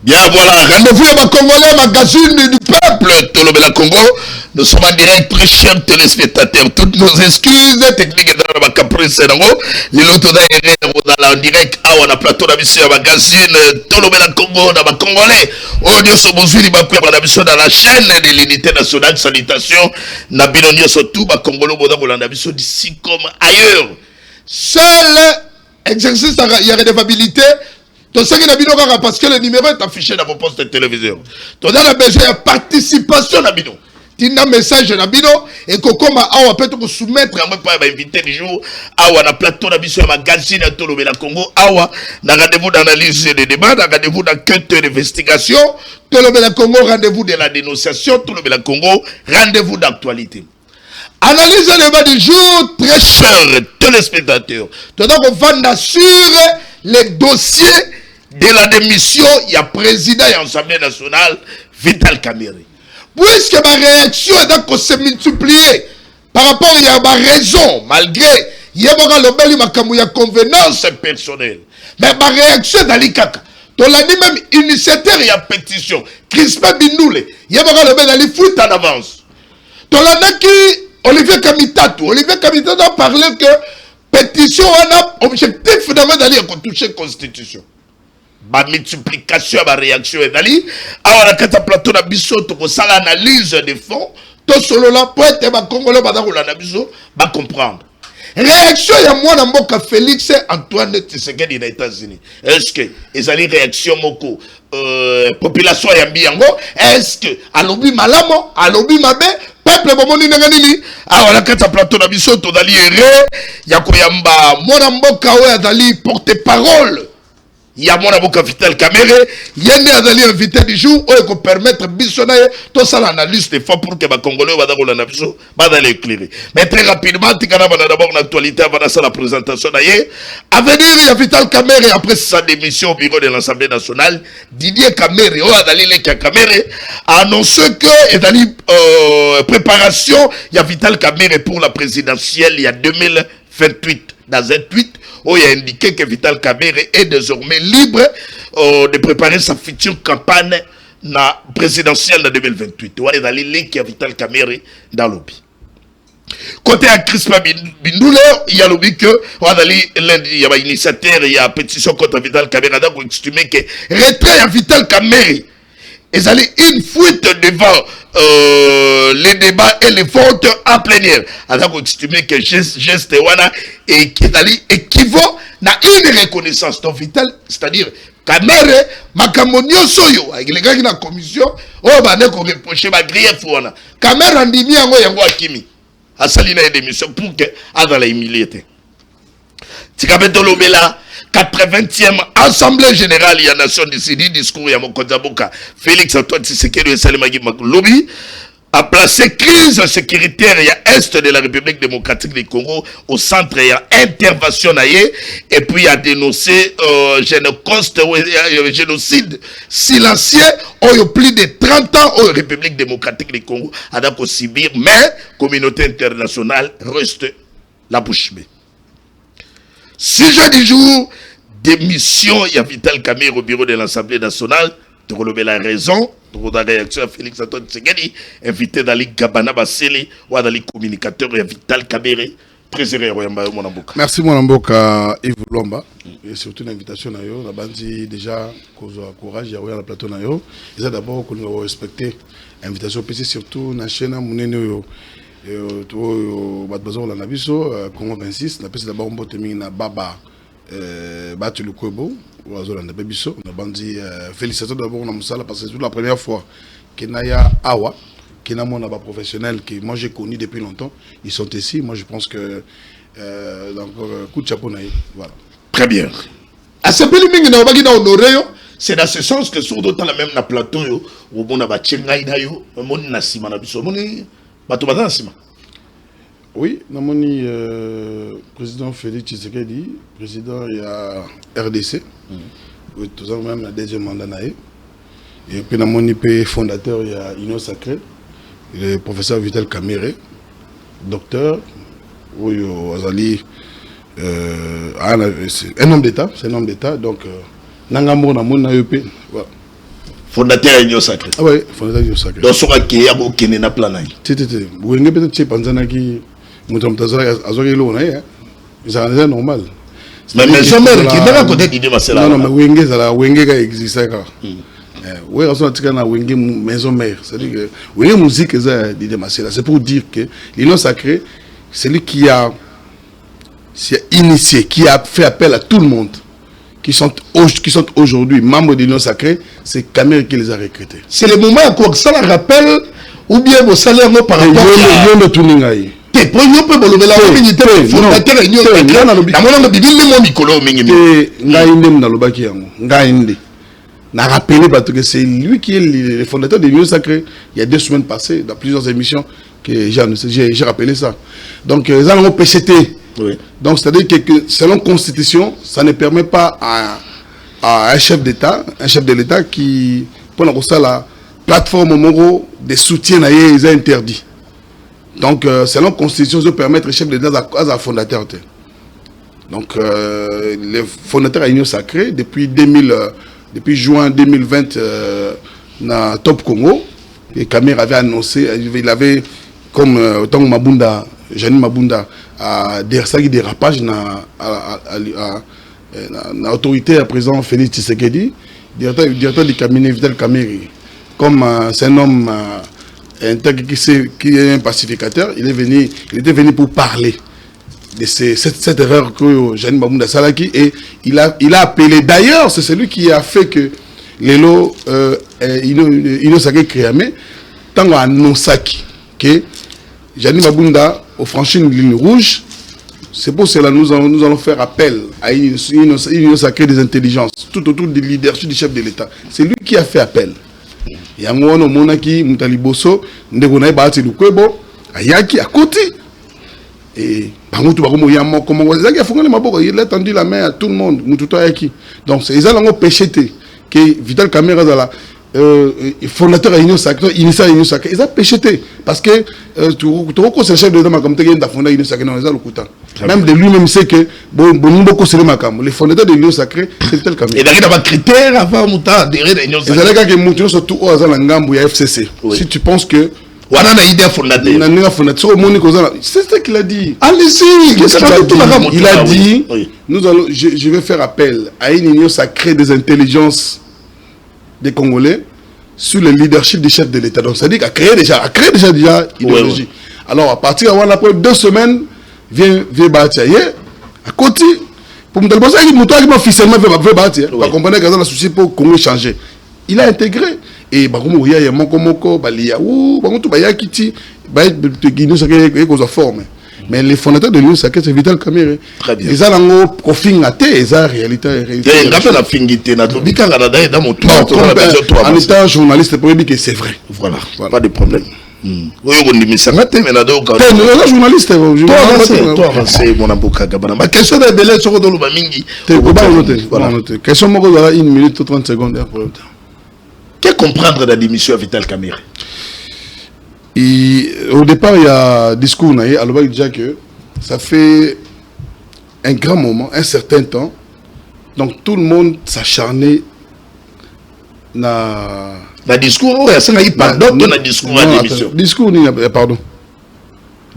Ya voilà, rendez-vous à ma Congolais, magazine du peuple, Tolobela Congo. Nous sommes en direct, très chers téléspectateurs. Toutes nos excuses techniques dans la caprice, les lotos en direct, on a plateau d'amitié magazine, Tolobela Congo, dans ma Congolais. Audio Sobozuli, dans la chaîne de l'unité nationale de sanitation, Nabinonio surtout, ma Congolo, d'ici comme ailleurs. Seul exercice, il y a redevabilité. Parce que le numéro est affiché dans vos postes de télévision. Tu as besoin de participation. Tu as un message et comment on peut te soumettre à un invité du jour. On a plateau de magazine à Tolobela Congo. On a rendez-vous d'analyse des débats, rendez-vous d'enquête d'investigation. Tolobela Congo, rendez-vous de la dénonciation. Tolobela Congo, rendez-vous d'actualité. Analyse des débats du jour, très chers téléspectateurs. Tu dois vendre sur les dossiers de la démission, il y a président et l'Assemblée nationale, Vital Kamerhe. Puisque ma réaction est se multiplier par rapport à ma raison, malgré il y a ma convenance personnelle. Mais ma réaction est dans les caca. Tu as même initiateur et pétition. Crispin Bindoule, il y a le foot en avance. Tu as qui Olivier Kamitatou a parlé que pétition a objectif d'aller toucher la constitution. Ma multiplication, ma réaction est d'aller. Alors, on a un plateau de biseau, pour ça l'analyse des fonds. Tout solo là, pour être ma Congolais, va comprendre. Réaction, il y a moi dans mon cas Félix Antoine Tshisekedi des États-Unis. Est-ce que ils allaient réaction moko population ya mbiango? Est-ce que à l'obi malamo, à l'obi mabe? Peuple bomoni nanganili alors la kata plateau na biso to dali ere ya koyamba mona mboka oya dali porte-parole ya mona mboka Vital Kamerhe yende adali invité du jour oyo ko permettre biso na to ça l'analyse des fois pour que ba congolais ba dakola na biso ba dali éclairer mais très rapidement tikana ba d'abord l'actualité avant ça la présentation d'ailleurs à venir ya Vital Kamerhe après sa démission au bureau de l'Assemblée nationale Didier Kamerhe oyo adali le Kamerhe a annoncé que est dali préparation il y a Vital Kamerhe pour la présidentielle il y a 2028 dans un tweet où il a indiqué que Vital Kamerhe est désormais libre de préparer sa future campagne na présidentielle de 2028. Il y a les Vital Kamerhe dans le lobby. Côté à Crispin Bindoule, il y a lobby que il y a initiateur, il y a pétition contre Vital Kamerhe pour estimer que retrait à Vital Kamerhe et ça une fuite devant les débats et les votes en plénière. Alors qu'on estime que geste wana et qui équivaut à une reconnaissance donc Vital, c'est-à-dire Kamerhe makamonio soyo avec les gars qui na commission oh bah ne ko reprocher ma grief wana Kamerhe andimi yango yango akimi asalina une démission pour que adala humilié. Tikabeto Lobela 80e Assemblée Générale, il y a Nation décidée, discours, il y a Mokonzaboka, Félix Antoine Tshisekedi et Salimagi Makloubi, a placé crise sécuritaire, il y a Est de la République démocratique du Congo, au centre, il y a intervention, et puis il a dénoncé génocide silencieux, il y a plus de 30 ans, au République démocratique du Congo, à Dako Sibir, mais communauté internationale reste la bouche bée. Sujet du jour, démission, il y a Vital Kamerhe au bureau de l'Assemblée nationale. Tu relever la raison, tu la réaction à Félix Antoine Tshisekedi, invité dans les Gabana Basseli, ou dans les communicateurs, il y a Vital Kamerhe. Très heureux, mon amboka. Merci, mon amboka, Yves Lomba. Et surtout l'invitation, on a bandi déjà, courage, il y a la plateau. Et ça d'abord, qu'on doit respecter l'invitation, puis surtout, na chaîne, mon Congo 26, na pesi d'abord mbotemi na baba batu le Kobo oazola na bebiso na bandi félicitations d'abord na musala parce que c'est la première fois que naya awa que na mona ba professionnels que moi j'ai connu depuis longtemps ils sont ici moi je pense que donc coup de chapeau na voilà très bien à ce beli mingi na bagi na honoré yo c'est dans ce sens que sur d'autant la même na plateau yo au bona ba chengai na yo moni na sima na biso moni bato bazana sima. Oui, namoni président Félix Tshisekedi, président il y a RDC, oui, tout ça même la deuxième mandat naé. Et puis namoni fondateur il y a Union Sacrée, le professeur Vital Kamerhe, docteur, oui, Azali, un homme d'État, c'est un homme d'État, donc Nangambo namoni na EP, voilà. Fondateur Union Sacrée. Ah ouais, fondateur Union Sacrée. Donc, sur qui est au Kenya na plan. Wenge peut-être chez Panzana qui montre Mtazara Azori lo na ya. C'est normal. Mais maison mère qui n'est pas côté d'idée Marcela. Non, mais Wenge ça la Wenge qui existe ça. Ouais, on a tika na Wenge maison mère, c'est-à-dire que Wenge musique ça d'idée Marcela, c'est pour dire que l'Union Sacrée, c'est lui qui a initié, qui a fait appel à tout le monde. Qui sont aujourd'hui membres de l'Union Sacrée, c'est Kamere qui les a recrutés. C'est le moment où ça la rappelle ou bien vos salaires par rapport à Yon de Tuningaï. Te po yo pe bolobe la communauté fondateur Union Sacrée. Na mona no bibili mo mikolo mingi mingi. Ngai ndem na lobaki yango. Ngai ndé. Na rappelé parce que c'est lui qui est le fondateur de l'Union Sacrée. Il y a 2 semaines passées dans plusieurs émissions que j'ai rappelé ça. Donc ils ont PCT. Oui. Donc, c'est-à-dire que selon la Constitution, ça ne permet pas à un chef d'État, qui, pour la plateforme Moro, des soutiens, ils ont interdit. Donc, selon la Constitution, ça permet au chef d'État à fondateur. Donc, le fondateur de l'Union Sacrée, depuis juin 2020, dans Top Congo, et Kamere avait annoncé, il avait, comme autant Mabunda, Janine Mabunda, à des dérapages dans l'autorité à présent Félix Tshisekedi, directeur du cabinet Vital Kamerhe. Comme c'est un homme qui est un pacificateur, il était venu pour parler de cette erreur que Janine Mabunda Salaki, et il a appelé, d'ailleurs c'est celui qui a fait que Lelo Union Sacrée Créamé, tant à Nosaki, que Janine Mabunda au franchir une ligne rouge. C'est pour cela que nous allons faire appel à une union sacrée des intelligences, tout autour du leadership du chef de l'État. C'est lui qui a fait appel. Il y a un moment qui Moutaliboso, Ndegonaï Bahati Lukwebo, Ayaki à côté. Et il a tendu la main à tout le monde. Donc c'est ça l'angle péché que Vital Kamerhe fondateur de l'Union Sacrée, initial de l'Union Sacrée, ils ont pécheté. Parce que tu reconnais le chef de l'État comme tu as fondé l'Union Sacrée, même de lui-même sait que les fondateurs de l'Union Sacrée, c'est Vital Kamerhe. Et d'ailleurs, il y a des critères avant de l'Union Sacrée. C'est que Moutou surtout au FCC. Si tu penses que c'est ce qu'il a dit. Allez-y, il a dit, je vais faire appel à une union sacrée des intelligences des Congolais sur le leadership du chef de l'État. Donc ça dit qu'à créer déjà idéologie. Alors à partir après 2 semaines, vient bâtir à côté. Pour me dire que officiellement veut bâtir. Pas comprendre que ça a souci pour Congo changer. Il a intégré. Et Barumo il y a Moko Baliaou, Barumo Bayakiti, Bayakiti sacré cause forme. Mais les fondateurs de l'Union Sacrée, c'est Vital Kamerhe. Très bien. Ils ont profil à terre, ils ont réalité. En étant journaliste, pour dire que c'est vrai. Voilà, pas de problème. Oui, on dit, mais ça m'a été, mais là, donc. Journaliste, toi, avancé, mon avocat, Gabana. Ma question est belle, sur le Bamingi. Voilà. Question, moi, 1 minute 30 secondes. Que comprendre la démission à Vital Kamerhe? Au départ, il y a un discours, alors il dit que ça fait un grand moment, un certain temps, donc tout le monde s'acharnait na discours, il pardon, dans le discours à l'émission. Discours, pardon.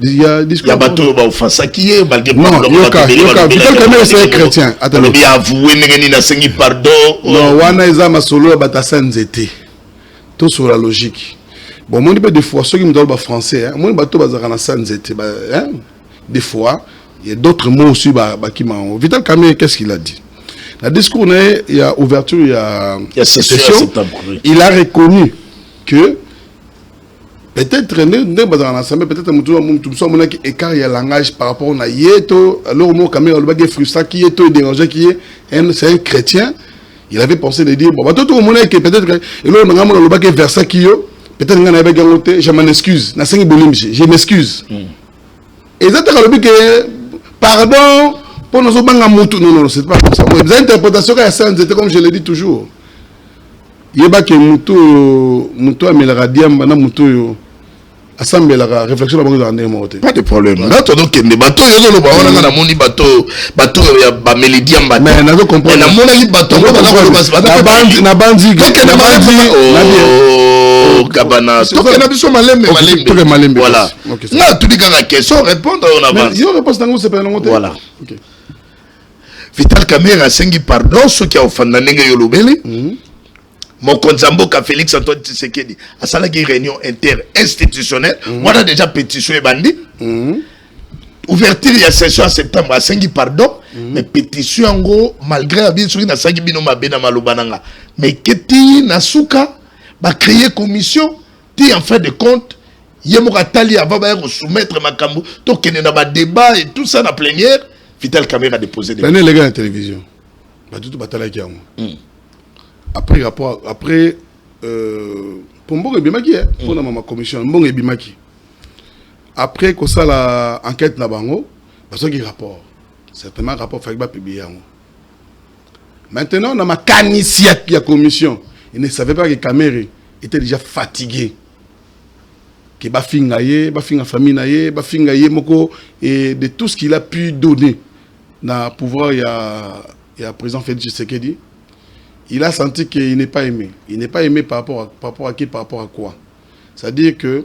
Il y a discours. Il y a bateau offense qui est malgré non, Vital Kamerhe c'est un chrétien. Attendez. Il y a avoué n'engeni pardon. Non, wana ezama solo batasa nzete. Tout sur la logique. Bon, moi, des fois, ceux qui me donnent français, moi, des fois, il y a d'autres mots aussi qui m'ont. Vital Kamerhe, qu'est-ce qu'il a dit? La discours, il y a ouverture, il y a session. Il a reconnu que peut-être, peut-être, écart il y a langage par rapport à Yeto, alors, moi, Kamerhe, le frustrant qui est dérangé, qui est, c'est un chrétien. Il avait pensé de dire, bon, peut-être, et là, on a le verset qui est. Peut-être que je m'en excuse. Je m'excuse. Et ça, que pardon pour nous autres. Non, c'est pas comme ça. Les interprétations, c'était comme je l'ai dit toujours. Il y a que Moutou Amelradiam, Moutou Assemblée la réflexion la banque de monter. Pas de problème. Là tu donc des bateaux yo lo ba on a moni bateau ya ba melody en bateau. Mais nazo comprendre. Na moni bateau na bandi oh kabana. Donc na biso malembe. Voilà. Là tu dis quand question répondre on avance. Yo réponse nango c'est pas monter. Voilà. OK. Vital Kamerhe asengi pardon ceux qui ont offendu ndenge yo lobeli. Mokonzamboka Félix Antoine Tshisekedi a salaki réunion inter-institutionnelle. Moi, j'ai déjà pétition et bandi. Ouverture il y a session en septembre à 5 pardon. Mais pétition en gros, malgré la bien sûr, il y a 5 bino mabena malobananga. Mais Keti Nasuka va créer commission. Ti en fin de compte, Yemoka Tali avant de soumettre ma cambo. Donc il y a un débat et tout ça dans la plénière. Vital Kamerhe a déposé des. Les gars à la télévision. Bah tout bataille qui a. Après rapport après pour Mbongo Bimaki pour ma commission Mbongo Bimaki après que ça la enquête na bango parce que rapport certainement rapport fait pas publier maintenant on a ma canisia qui a commission il ne savait pas que Kamerhe était déjà fatigué que bafinga famille naie bafinga ye moko et de tout ce qu'il a pu donner na pouvoir il y a président Félix Tshisekedi. Il a senti qu'il n'est pas aimé. Il n'est pas aimé par rapport à qui, par rapport à quoi. C'est-à-dire que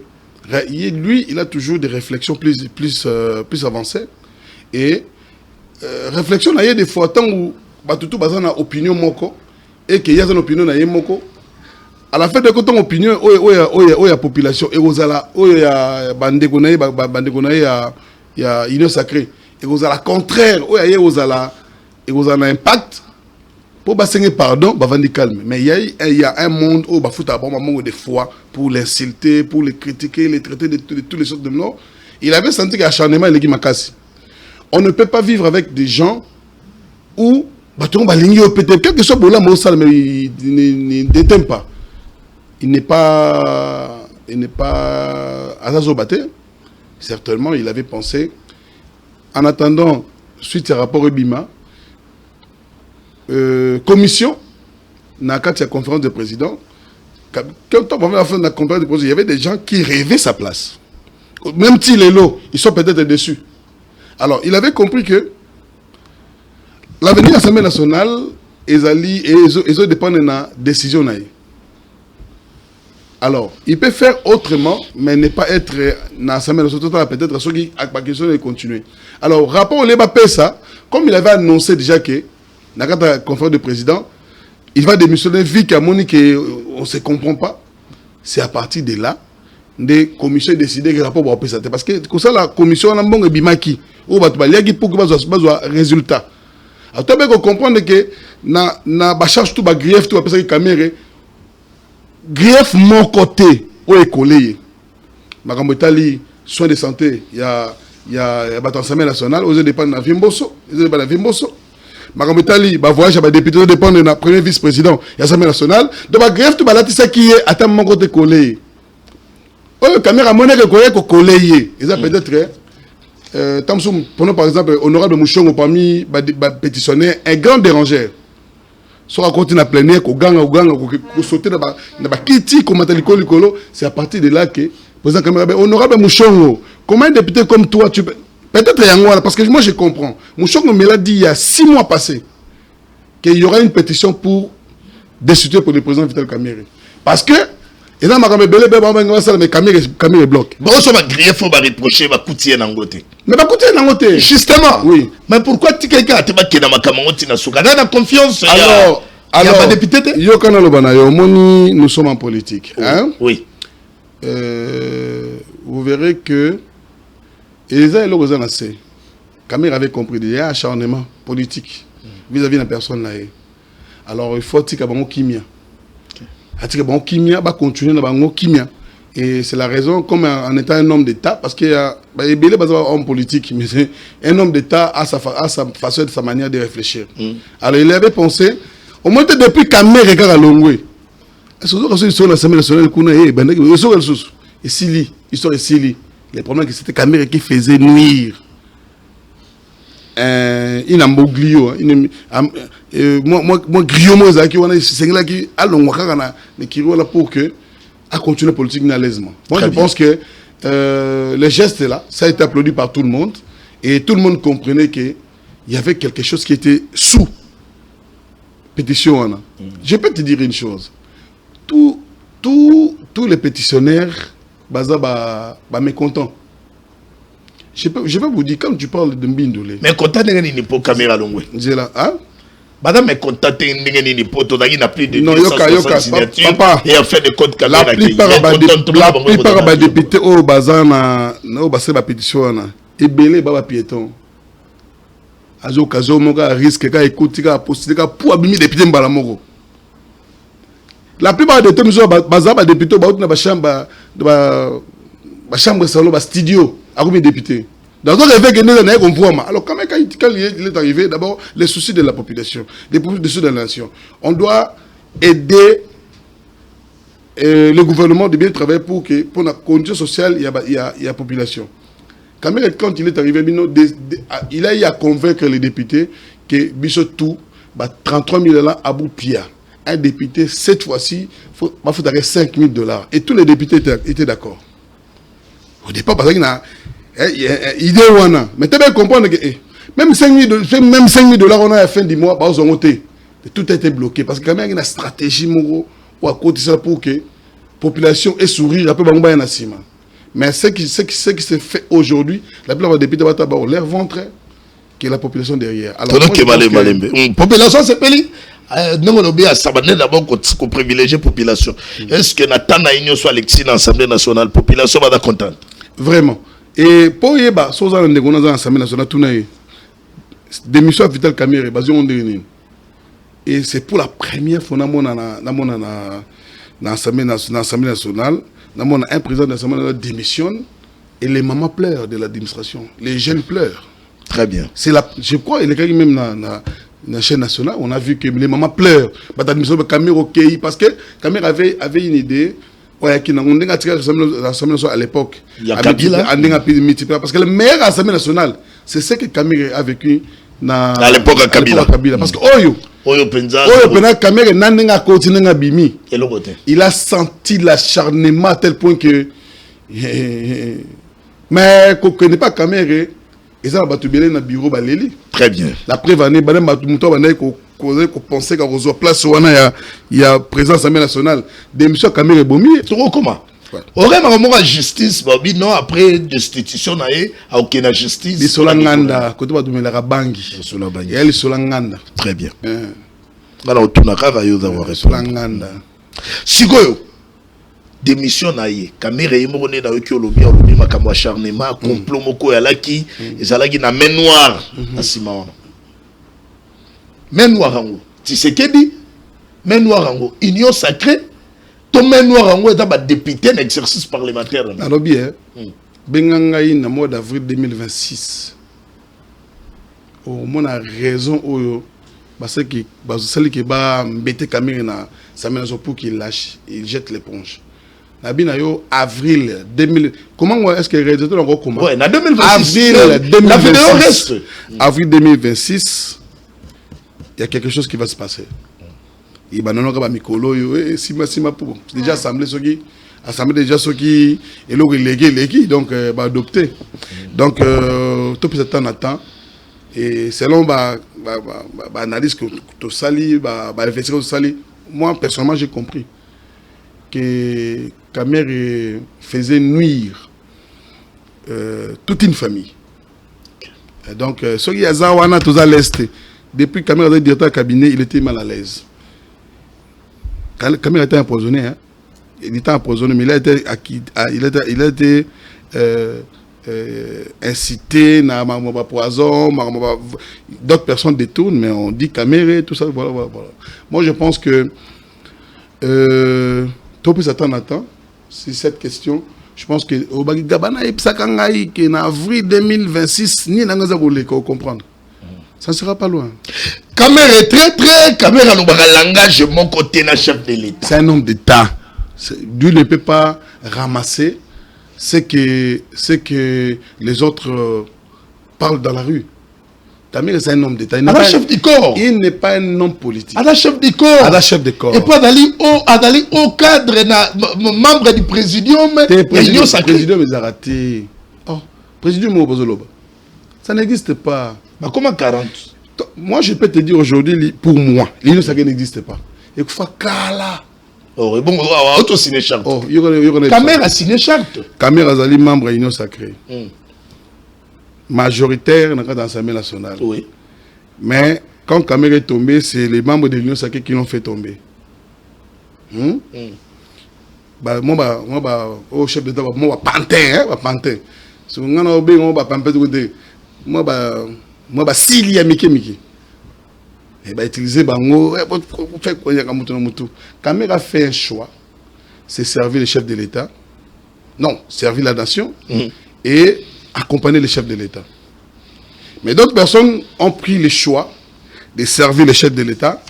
lui, il a toujours des réflexions plus avancées. Et réflexion, il y a des fois tant où tout basé na opinion moko et qu'il y a une opinion na moko. À la fin de compte, opinion, il y a population et aux ala, il y a bandégonaï, il y a union sacrée. Et aux ala contraire, il y a aux ala et aux ala impact. Pour basser pardon, bavandi calme. Mais il y a un monde où bafout a bon moment de foi pour l'insulter, pour les critiquer, les traiter de toutes les sortes de noms. Il avait senti qu'acharnement il est makasi. On ne peut pas vivre avec des gens où peut-être quelque chose pour là mais il ne déteint pas. Il n'est pas Azazobaté. Certainement, il avait pensé en attendant suite à rapport Ebima commission dans la conférence de président. Quand on va faire la conférence de président, il y avait des gens qui rêvaient sa place. Même si les lots, ils sont peut-être dessus. Alors, il avait compris que l'avenir de l'Assemblée nationale, ils dépendent de la décision. Alors, il peut faire autrement, mais ne pas être dans l'Assemblée nationale, peut-être ceux qui ont question de continuer. Alors, rapport au Léba Pessa, comme il avait annoncé déjà que dans la conférence de président, il va démissionner vu qu'à Monique on ne se comprend pas. C'est à partir de là, des commissions décident que le rapport va passer. Parce que comme ça, la commission a un bon bimaki. Ou va te pour que va résultat. Alors, tu peux comprendre que na charge tout grief tout après ça Kamerhe grief mon côté où est collé. Makambo Itali soins de santé, il y a l'Assemblée nationale, aux dépend de Vimboso, Makambo Itali voyage à député dépend de premier vice-président, il y a l'Assemblée nationale. Donc grief tout balati ça qui est à mon côté collé. Oh Kamerhe monnaie que collé, ils ont peut-être prenons par exemple honorable Mouchongo parmi pétitionnaires, un grand dérangeur. Soit à continuer à planer, qu'on gagne, qu'on sauter dans la kiti, c'est à partir de là que, président Kamerhe, honorable Mouchongo, comment un député comme toi, tu peux. Peut-être il y a un parce que moi je comprends. Mouchongo me l'a dit il y a 6 mois passés qu'il y aura une pétition pour destituer pour le président Vital Kamerhe. Parce que. Et là, mais Kamerhe bloque. Bon, ça va griller, il faut reprocher, va coûter un angoté. Mais va coûter un angoté. Justement. Oui. Mais pourquoi tu quelqu'un a été dans ma camarade na souka? Dans la confiance. Alors, il n'y a pas de député. Yo kana lobana yo moni nous sommes en politique. Hein? Oui. Vous verrez que Elisa et Logozan assez. Kamerhe avait compris il y a un acharnement politique vis-à-vis de la personne là. Alors il faut que bango kimia. Kimia va continuer dans Kimia. Et c'est la raison, comme en étant un homme d'État, parce qu'il y a un homme politique, mais un homme d'État a sa façon, sa manière de réfléchir. Alors il avait pensé, au moins depuis Kamerhe regarde à Longwe. Et Sili, histoire de Sili. Le problème c'est que c'était Kamerhe qui faisait nuire. Il a Moglio, moi griot moi qui on a c'est là qui allons wakana mais qui voilà pour que à continuer politique nalaisement. Moi je pense que le geste là, ça a été applaudi par tout le monde. Et tout le monde comprenait qu'il y avait quelque chose qui était sous pétition. Je peux te dire une chose. Tous les pétitionnaires, mécontents. Je vais vous dire, quand tu parles de Mbindoulé. Mais content de pour caméra longue. Hein? Madame mais contacté n'engeni poto n'a plus de 260 signatures et a fait des codes caméra. La plupart des députés au bazana no basé ba pétition na et belé baba piéton. Azo kazo moka risque ka écouter ka poster ka pour abimi député mbala moko. La plupart des temps nous bazaba député ba na ba chambre salon ba studio a comme député. Dans un réveil que nous avons alors quand il est arrivé, d'abord les soucis de la population, les soucis de la nation. On doit aider le gouvernement de bien travailler pour la condition sociale, il y a la population. Quand il est arrivé, il a eu à convaincre les députés que Bissotou, 33 000 $ à Boupia. Un député, cette fois-ci, il faut avoir $5 000. Et tous les députés étaient d'accord. Au départ, parce qu'il y a idée wana mais tu peux comprendre que même 5 000 $, on a à la fin du mois tout a été bloqué parce que quand même il y a une stratégie ou à côté ça pour que la population ait sourire après mais ce qui se fait aujourd'hui la plupart des députés vont leur ventre que la population derrière alors population c'est peli non on bien ça va d'abord qu'on privilégier population est-ce que Nathan Aigno soit électif dans l'Assemblée nationale population va être contente vraiment. Et pour y aller, si vous avez une assemblée nationale, tout est démission à Vital Kamerhe, et c'est pour la première fois dans l'Assemblée nationale, un président de l'Assemblée nationale démissionne et les mamans pleurent de l'administration, les jeunes pleurent. Très bien. Je crois, il y a même dans la chaîne nationale, on a vu que les mamans pleurent. L'administration de Kamerhe, parce que Kamerhe avait une idée. Ouais, qui n'a pas tiré l'Assemblée nationale à l'époque. Il y a Kabila. Parce que le meilleur Assemblée nationale, c'est ce que Kamerhe a vécu à l'époque à Kabila. Parce que Kamerhe n'a continué à bimi. Il a senti l'acharnement à tel point que. Mais qu'on ne connaît pas Kamerhe, ils ont battu dans le bureau Baléli. Très bien. La preuve année, qu'on pensait qu'on reçoit place où il y a présence à l'Assemblée nationale. Démission Kamerhe Bomi. Comment? Aurait ma justice, non, après destitution, il a aucune justice. Les Solanganda, côté de la Bangi. Et Solanganda. Très bien. Alors, tout n'a qu'à avoir Solanganda. Sigoyo. Démission naïe Kamerhe imorone na yoki olobi makambo acharnement complot moko ya laki ezalaki na main noire na sima wana main noire ngo Tshisekedi main noire ngo union sacrée to main noire ngo eta ba député en exercice parlementaire alors bien bengangai na mois d'avril 2026 au mon a raison oyo parce que bazosali ke ba mbete Kamerhe na Assemblée nationale pour qu'il lâche il jette l'éponge. Avril 2000. Comment est-ce que résultat encore comment? Ouais, en 2026. La vidéo reste. Avril 2026, il y a quelque chose qui va se passer. Il va non pas mikolo yo sima pour déjà assemblée déjà ceux qui et le relégué donc va adopter. Donc tout peut attend et selon analyse que to sali investir sali moi personnellement j'ai compris que Kamerhe faisait nuire toute une famille. Et donc, ce qui est à tous à l'Est, depuis que Kamerhe était directeur du cabinet, il était mal à l'aise. Kamerhe était empoisonné, hein? Il était empoisonné, mais il a été incité, poison, d'autres personnes détournent, mais on dit Kamerhe, tout ça, voilà. Moi, je pense que tout peut s'attendre à temps. C'est cette question. Je pense que au Gabana et Psakangaï, en avril 2026, ni n'anga voulu comprendre. Ça ne sera pas loin. Kamerhe très Kamerhe le langage mon côté na chef de l'État. C'est un homme d'État. Dieu ne peut pas ramasser ce que les autres parlent dans la rue. Camille c'est un homme d'État. Il chef du corps. Il n'est pas un homme politique. Il chef du corps. Il chef de corps. Et pas d'aller au cadre, membre du présidium. Le présidium est raté. Oh, présidium ça n'existe pas. Mais comment 40? Moi, je peux te dire aujourd'hui, pour moi, l'union sacrée n'existe pas. Il faut faire Kala. Oh, bon, auto signé charte. Oh, Camer a signé charte. Camer a été membre de l'union sacrée. Majoritaire dans l'Assemblée nationale. Oui. Mais quand Camer est tombé, c'est les membres de l'union sacrée qui l'ont fait tomber. Moi, au chef d'État, moi, pantin. Si on a obéi, on va pantin. Moi, s'il y a Miki. Et bah utiliser bango fait quoi Camer a fait un choix, c'est servir le chef de l'État, non, servir la nation et accompagner le chef de l'État. Mais d'autres personnes ont pris le choix de servir le chef de l'État,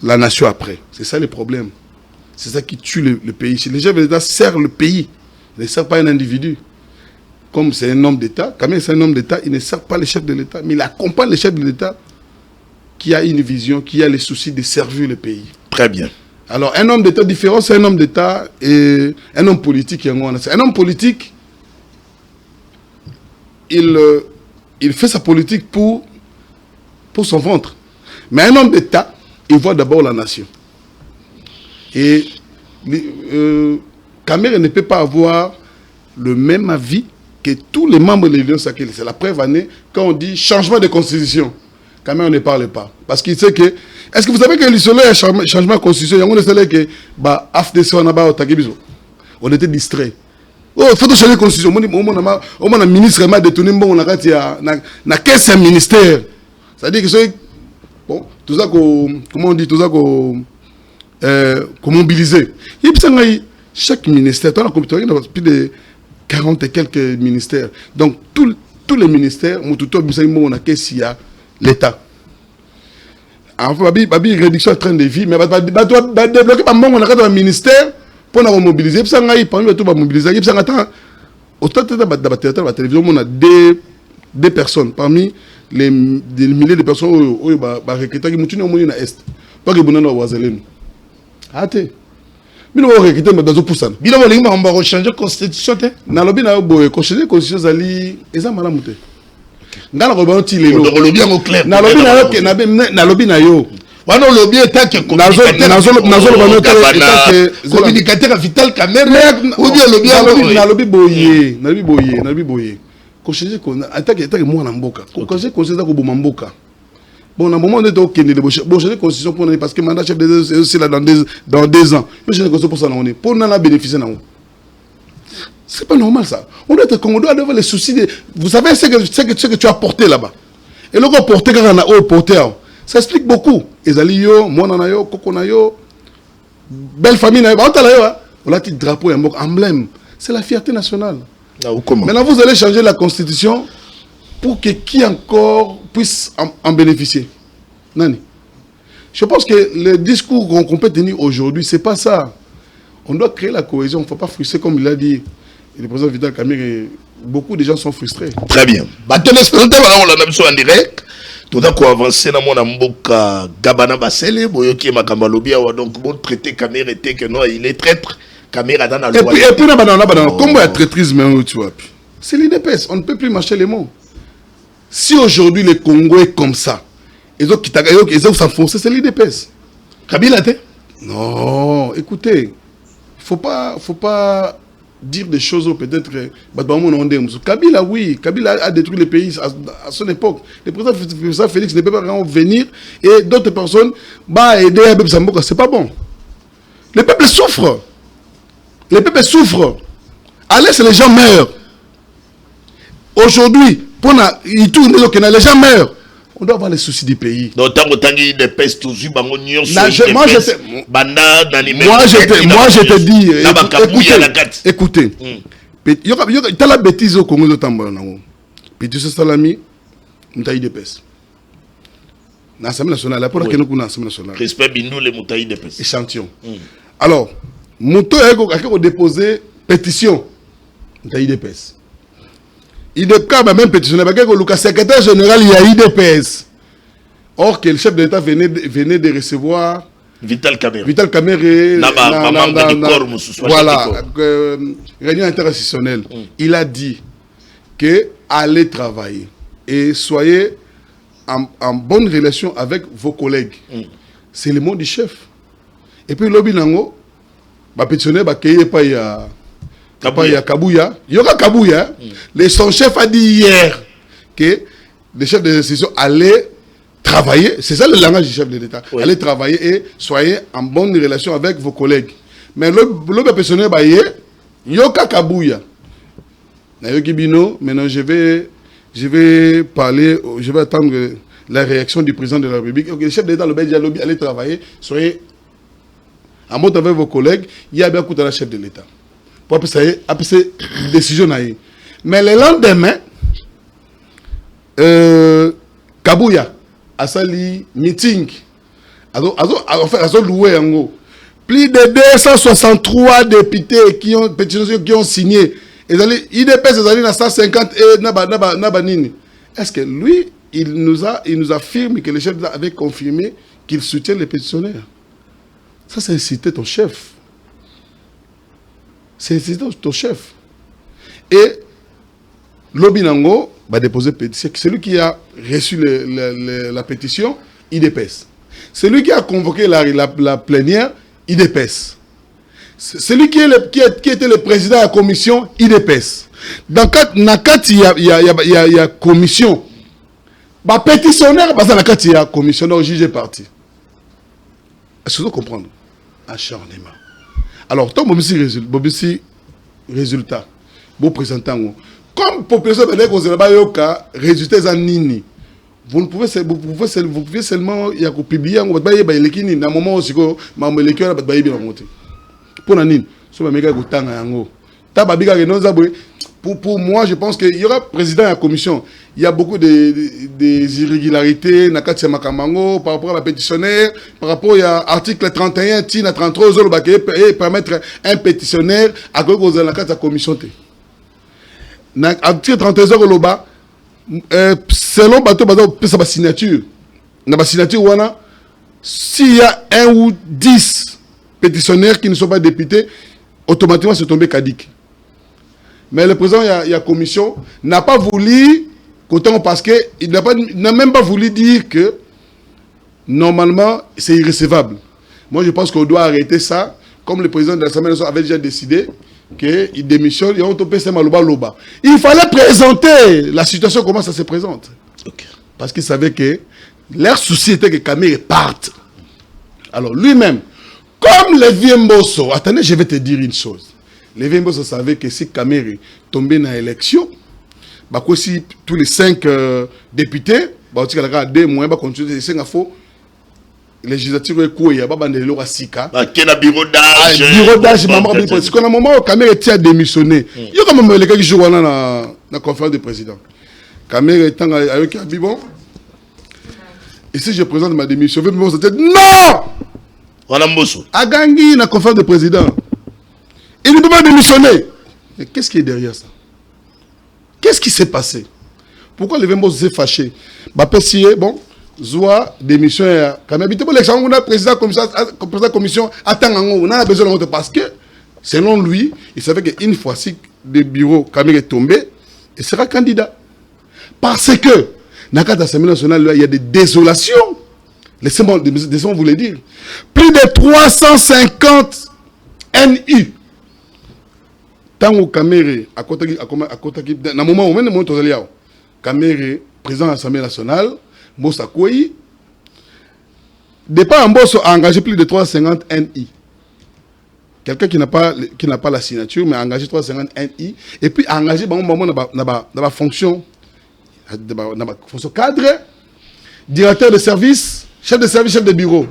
la nation après. C'est ça le problème. C'est ça qui tue le pays. Si le chef de l'État sert le pays, il ne sert pas un individu. Comme c'est un homme d'État, Camer c'est un homme d'État, il ne sert pas le chef de l'État, mais il accompagne le chef de l'État qui a une vision, qui a le souci de servir le pays. Très bien. Alors, un homme d'État différent, c'est un homme d'État et un homme politique. Un homme politique, il fait sa politique pour son ventre. Mais un homme d'État, il voit d'abord la nation. Et Camer ne peut pas avoir le même avis que tous les membres de l'Union sacrée. C'est la preuve année quand on dit changement de constitution. Camer on ne parle pas. Parce qu'il sait que... Est-ce que vous savez que l'Isole a un changement de constitution? On que on était distrait. Oh, il faut changer de constitution. On a un ministre qui a détourné, on a 15 ministères. C'est-à-dire que c'est... Bon, tout ça, comment on dit, tout ça, mobiliser. Et puis, chaque ministère, il y a plus de 40 et quelques ministères. Donc, tous les ministères, on a l'État. Enfin, Babi, réduction de train de vie, mais débloquer un ministère pour nous mobiliser. Puis, parmi tout mobiliser, autant de la télévision, on a des personnes, parmi les milliers de personnes qui ont recruté, qui ont été à l'Est. Pas que vous avez été mais nous recruter dans un pourcent. Bien on va changer constitution. Na lobi na boye changer constitution zali eza malamu te. Ngala ko ba ti lelo. Le bien au clair. Na lobi na yo na lobi na yo. Wana lobi est que communicateur vital caméra ou bien lobi na lobi boye. Ko changer ko attaque moi na mboka. Ko changer constitution ko boma mboka. Bon, à un moment donné, bon, j'ai des constitutions pour nous, parce que le mandat chef de c'est aussi là dans 2 ans. J'ai des constitutions pour ça, pour nous bénéficier. C'est pas normal ça. On doit avoir les soucis de... Vous savez ce que tu as porté là-bas. Et le gars porté quand on a porté, ça explique beaucoup. Ezaliyo, Monanayo, Kokonayo, belle famille, on a un petit drapeau, un emblème. C'est la fierté nationale. Maintenant, vous allez changer la constitution pour que qui encore puisse en bénéficier. Nani. Je pense que le discours qu'on peut tenir aujourd'hui, ce n'est pas ça. On doit créer la cohésion. Il ne faut pas frustrer, comme il a dit le président Vital Kamerhe. Beaucoup de gens sont frustrés. Très bien. Maintenant, on l'a même en direct. Tout à coup, avancer dans mon amboka Gabana Basele, Boyoki Makambalobi, donc bon traité Kamerhe était que non, il est traître. Kamerhe dans la loi. Et puis, comme il y a traîtrise, tu vois, c'est l'IDPS. On ne peut plus marcher les mots. Si aujourd'hui le Congo est comme ça, ils ont s'enfoncer, c'est l'IDPS. Kabila t'es? Non, écoutez, faut pas dire des choses peut-être. Kabila, oui, Kabila a détruit le pays à son époque. Le président Félix ne peut pas venir et d'autres personnes aider à Bebsamboka. C'est pas bon. Le peuple souffre. Le peuple souffre. Allez, c'est les gens meurent. Aujourd'hui, les gens meurent. On doit avoir les soucis du pays. Donc, tant que des pestes, moi, je te dis, écoutez, il y a la bêtise au Congo de Tambour. Petit Salami, il y a des pestes. Dans l'Assemblée nationale, la première que nous avons dans l'Assemblée nationale. Respect Bindou, les moutailles de pestes. Échantillon. Alors, Mouto a déposé pétition. Il y a des pestes. IDPS m'a même pétitionné. Le secrétaire général, il y a IDPS. Or que le chef de l'État venait de recevoir Vital Kamerhe. Voilà, réunion interinstitutionnelle. Il a dit que allez travailler et soyez en bonne relation avec vos collègues. C'est le mot du chef. Et puis lobby nango, bah pétitionné, bah qu'il n'y ait pas Kabouya. Il y aura Kabouya. Son chef a dit hier que les chefs des institutions allaient travailler. C'est ça le langage du chef de l'État. Oui. Allez travailler et soyez en bonne relation avec vos collègues. Mais le pétitionné, bah il y aura Kabouya. Maintenant je vais parler, je vais attendre la réaction du président de la République. Le chef d'État, le Belgique, allez travailler, soyez en mode avec vos collègues, il y a bien coup de la chef de l'État. Pour appeler décision. Mais le lendemain, Kabouya a sali meeting. A loué en gros. Plus de 263 députés qui ont signé. IDPS à 150 et Nabanini. Est-ce que lui, il nous affirme que le chef d'État avait confirmé qu'il soutient les pétitionnaires? Ça, c'est inciter ton chef. C'est inciter ton chef. Et Lobinango va déposer pétition. C'est lui qui a reçu la pétition, IDPS. C'est lui qui a convoqué la plénière, IDPS. C'est lui qui était le président de la commission, IDPS. Dans Nakati, il y a commission. Bah, pétitionnaire, il y a commission, donc juge parti. Est-ce que vous comprenez? Acharnement. Alors, tant que résultat, vous présentez, comme population résultat nini. Vous pouvez seulement publier un moment où pour moi, je pense qu'il y aura président de la commission. Il y a beaucoup des irrégularités par rapport à la pétitionnaire, par rapport à l'article 31, à 33, et permettre un pétitionnaire à la commission. L'article 31, selon sa signature, s'il y a 1 ou 10 pétitionnaires qui ne sont pas députés, automatiquement c'est tombé caduc. Mais le président de la commission n'a pas voulu, parce qu'il n'a même pas voulu dire que normalement c'est irrécevable. Moi je pense qu'on doit arrêter ça, comme le président de l'Assemblée nationale avait déjà décidé qu'il démissionne, il fallait présenter la situation, comment ça se présente. Okay. Parce qu'il savait que leur souci était que Kamerhe parte. Alors lui-même, comme Lévi Mbosso, attendez, je vais te dire une chose. Lévi Mbosso savait que si Kamerhe tombait dans l'élection, si tous les 5 députés, il y a 2 mois, continuer les 5 infos, législative, il y a un Sika. Bureau d'âge. Bureau d'âge, parce qu'à un moment où Kamerhe a démissionné, il y a quand même les gars qui jouent dans la conférence du président. Kamerhe est avec un bibon. Et si je présente ma démission, je vais me dire non! Agangi, la conférence du président. Il ne peut pas démissionner. Mais qu'est-ce qui est derrière ça? Qu'est-ce qui s'est passé? Pourquoi le Vembo s'est fâché? Bon, Zoua, démission, quand même, on a président de la commission, on a besoin de parce que, selon lui, il savait qu'une fois si le bureau Kamerhe est tombé, il sera candidat. Parce que, dans le cadre de l'Assemblée nationale, il y a des désolations. Laissez-moi vous le dire. Plus de 350 NU. Tant que Kamerhe, à côté dans le moment où on est Kamerhe, président de l'Assemblée nationale, Mbossa Koyi, départ en Mbosso a engagé plus de 350 NI. Quelqu'un qui n'a pas la signature, mais a engagé 350 NI. Et puis a engagé dans la fonction cadre, directeur de service, chef de bureau.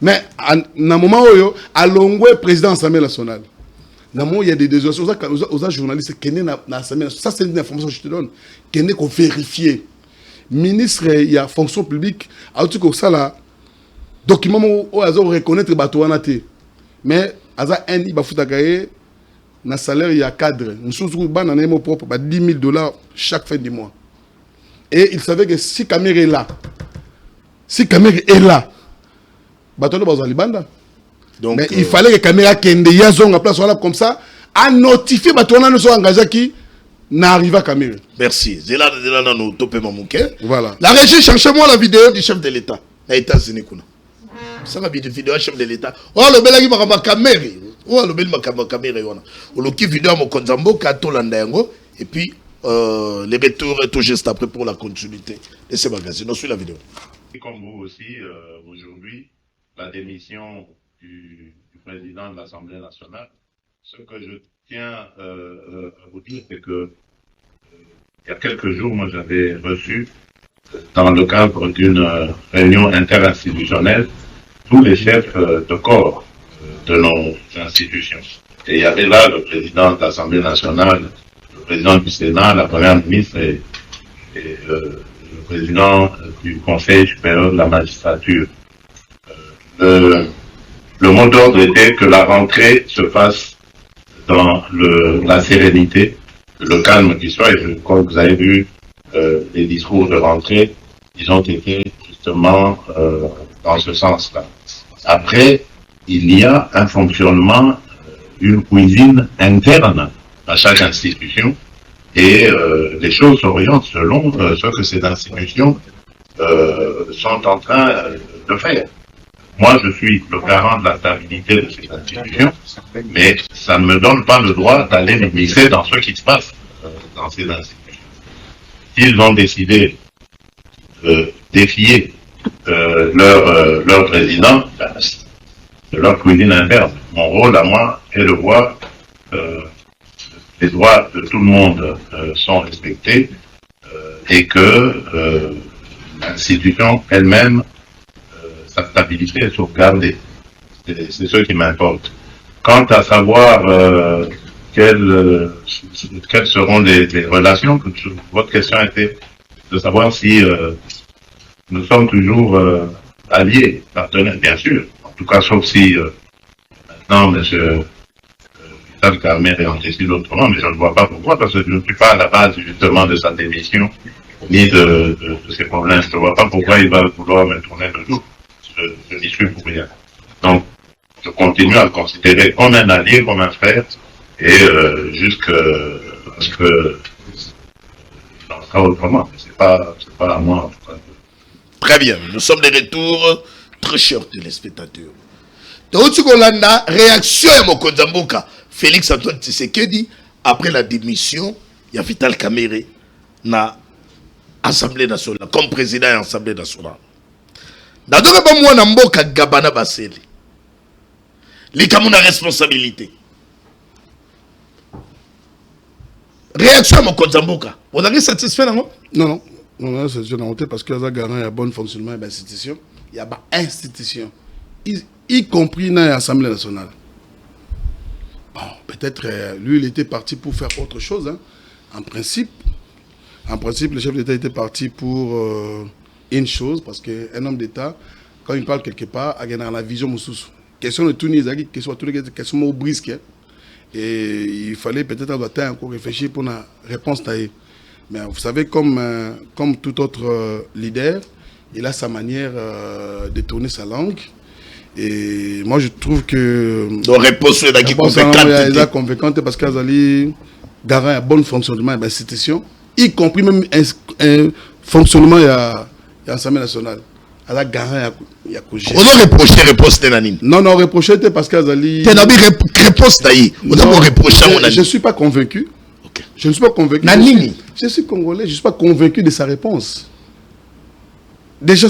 Mais à un moment où à Longwe, président de l'Assemblée nationale. Il y a des désolations aux journalistes qui sont dans l'Assemblée nationale. Ça, c'est une information que je te donne. Qui est qu'on vérifier. Ministre, il y a fonction publique, en tout cas, ça là, document où ils ont reconnaître Batouanate. Mais, ils ont un na salaire il y a cadre nous sommes ban en émo propre bah $10,000 chaque fin du mois et il savait que si Kamere est là bah toi bazali banda donc mais il fallait que Kamere kende yazong à place voilà comme ça à notifier bah toi nous sommes engagés qui n'arrive à Kamere. Merci. Zela no topé mamouké. Voilà. La régie, cherchez-moi la vidéo du chef de l'État. Les États-Unis kuna. Ça la vidéo du chef de l'État. Oh le belagi makamba Kamere. Oh le belagi makamba Kamere wana. O lo ki vidéo mo konzambo ka tolanda yango et puis les retours tout juste après pour la continuité de ce magazine. On suit la vidéo. Comme vous aussi, aujourd'hui, la démission du président de l'Assemblée nationale. Ce que je tiens à vous dire, c'est que il y a quelques jours, moi j'avais reçu, dans le cadre d'une réunion interinstitutionnelle, tous les chefs de corps de nos institutions. Et il y avait là le président de l'Assemblée nationale, le président du Sénat, la première ministre et le président du Conseil supérieur de la magistrature. Le mot d'ordre était que la rentrée se fasse dans la sérénité, le calme qui soit, et je crois que vous avez vu les discours de rentrée, ils ont été justement dans ce sens-là. Après, il y a un fonctionnement, une cuisine interne à chaque institution, et les choses s'orientent selon ce que ces institutions sont en train de faire. Moi, je suis le garant de la stabilité de ces institutions, mais ça ne me donne pas le droit d'aller me glisser dans ce qui se passe dans ces institutions. S'ils ont décidé de défier leur président, de leur cuisine interne, mon rôle à moi est de voir les droits de tout le monde sont respectés et que l'institution elle-même sa stabilité est sauvegardée. C'est ce qui m'importe. Quant à savoir quelles seront les relations, votre question était de savoir si nous sommes toujours alliés, partenaires, bien sûr. En tout cas, sauf si maintenant, M. Vital Kamerhe est en décide autrement, mais je ne vois pas pourquoi, parce que je ne suis pas à la base justement de sa démission, ni de ses problèmes. Je ne vois pas pourquoi il va vouloir me tourner le dos. Je n'y suis pour rien. Donc, je continue à le considérer comme un allié, comme un frère, et jusqu'à ce que il en sera autrement. C'est pas à moi, en tout cas. Très bien, nous sommes de retour, très chers téléspectateurs. Donc, la réaction à Mokonzamboka, Félix Antoine Tshisekedi, après la démission, il y a Vital Kamerhe na Assemblée nationale, comme président de l'Assemblée nationale. D'ailleurs, pas moi Namboka Gabana Baseli. Les Kamuna responsabilité. Réaction à Mokonzamboka. Vous avez satisfait non? Non, non, c'est une parce que ça garant un bon fonctionnement de l'institution. Il y a pas institution, y compris dans l'Assemblée nationale. Bon, peut-être lui, il était parti pour faire autre chose. Hein. En principe, le chef d'État était parti pour une chose, parce qu'un homme d'État, quand il parle quelque part, il y a la vision moussous. Question de tout les question de questions brisques. Et il fallait peut-être encore réfléchir pour la réponse taillée. Mais vous savez, comme tout autre leader, il a sa manière de tourner sa langue. Et moi, je trouve que... Donc, réponse est convaincante parce qu'Azali garant un bon fonctionnement de l'institution, y compris même un fonctionnement de l'Assemblée nationale. Elle a garant il y a que on a reproché réponse de Nanine. Non, reproché parce qu'Azali... Tu as réponse taillée. On a reproché mon Je ne suis pas convaincu. Okay. Je ne suis pas convaincu. Nanini. Je suis congolais, je ne suis pas convaincu de sa réponse. Déjà,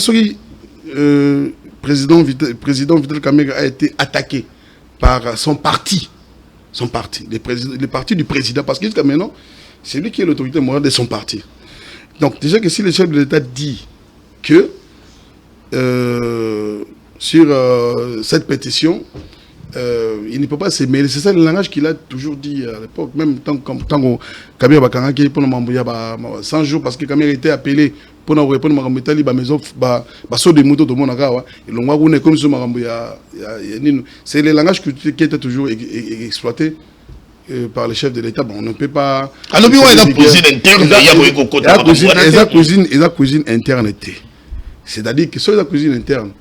président Vital Kamerhe a été attaqué par son parti. Le parti du président. Parce que jusqu'à maintenant, c'est lui qui est l'autorité morale de son parti. Donc, déjà que si le chef de l'État dit que sur cette pétition, il ne peut pas se mêler. C'est ça le langage qu'il a toujours dit à l'époque. Même tant que Kabila Bakanga qui est pour nous 100 jours parce que Kabila était appelé pour nous répondre à Matali, maison, saut de moto de Monagawa. Et l'on voit comme ça, c'est le langage qui était toujours exploité par le chef de l'État, bon, on ne peut pas... Alors, il y a une cuisine interne, il y a une cuisine interne. C'est-à-dire que sur la cuisine interne,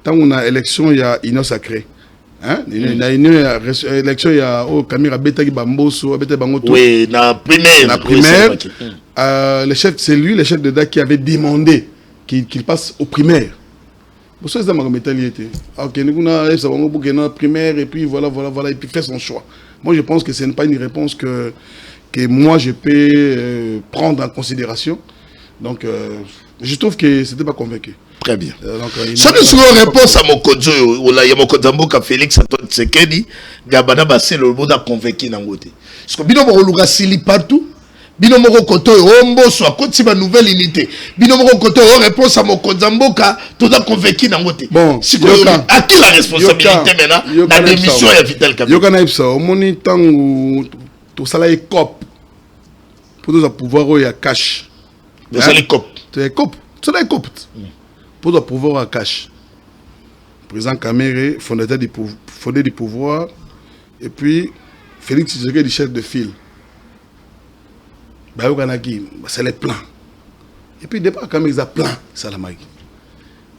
tant qu'on a élection, il y a union sacrée. Hein? Il y a une élection, il y a Kamira Betagi Bamboso, Betagi Bangoto. Oui, la primaire. C'est lui, le chef d'État, qui avait demandé qu'il passe aux primaires. Pour ça, c'est ma métallité. Ok, nous avons une primaire et puis voilà, et puis faire son choix. Moi, je pense que ce n'est pas une réponse que moi, je peux prendre en considération. Donc, je trouve que ce n'était pas convaincu. Très bien. Ça nous une réponse à mon code, il y a mon code Félix Antoine Tshisekedi, Gabana Bassé, le mot a convaincu dans le côté. Parce que Bino Morolouga Sili partout, Bino Morokoto et Ombo soit contre ma nouvelle unité. Bino Morokoto et réponse à mon code Zamboka, tout a convaincu dans le côté. Bon, à qui la responsabilité maintenant? La démission est vitale. Yokana Ipsa, au moment où tout ça est cop, pour nous pouvoir y a cash. Vous allez cop. C'est cop. Tout ça est cop. Pour le pouvoir à cash. Président Kamere, fondateur du pouvoir, et puis Félix Tshisekedi, chef de file. C'est les plans. Et puis, départ, Kamere, il a plein, ça la magie.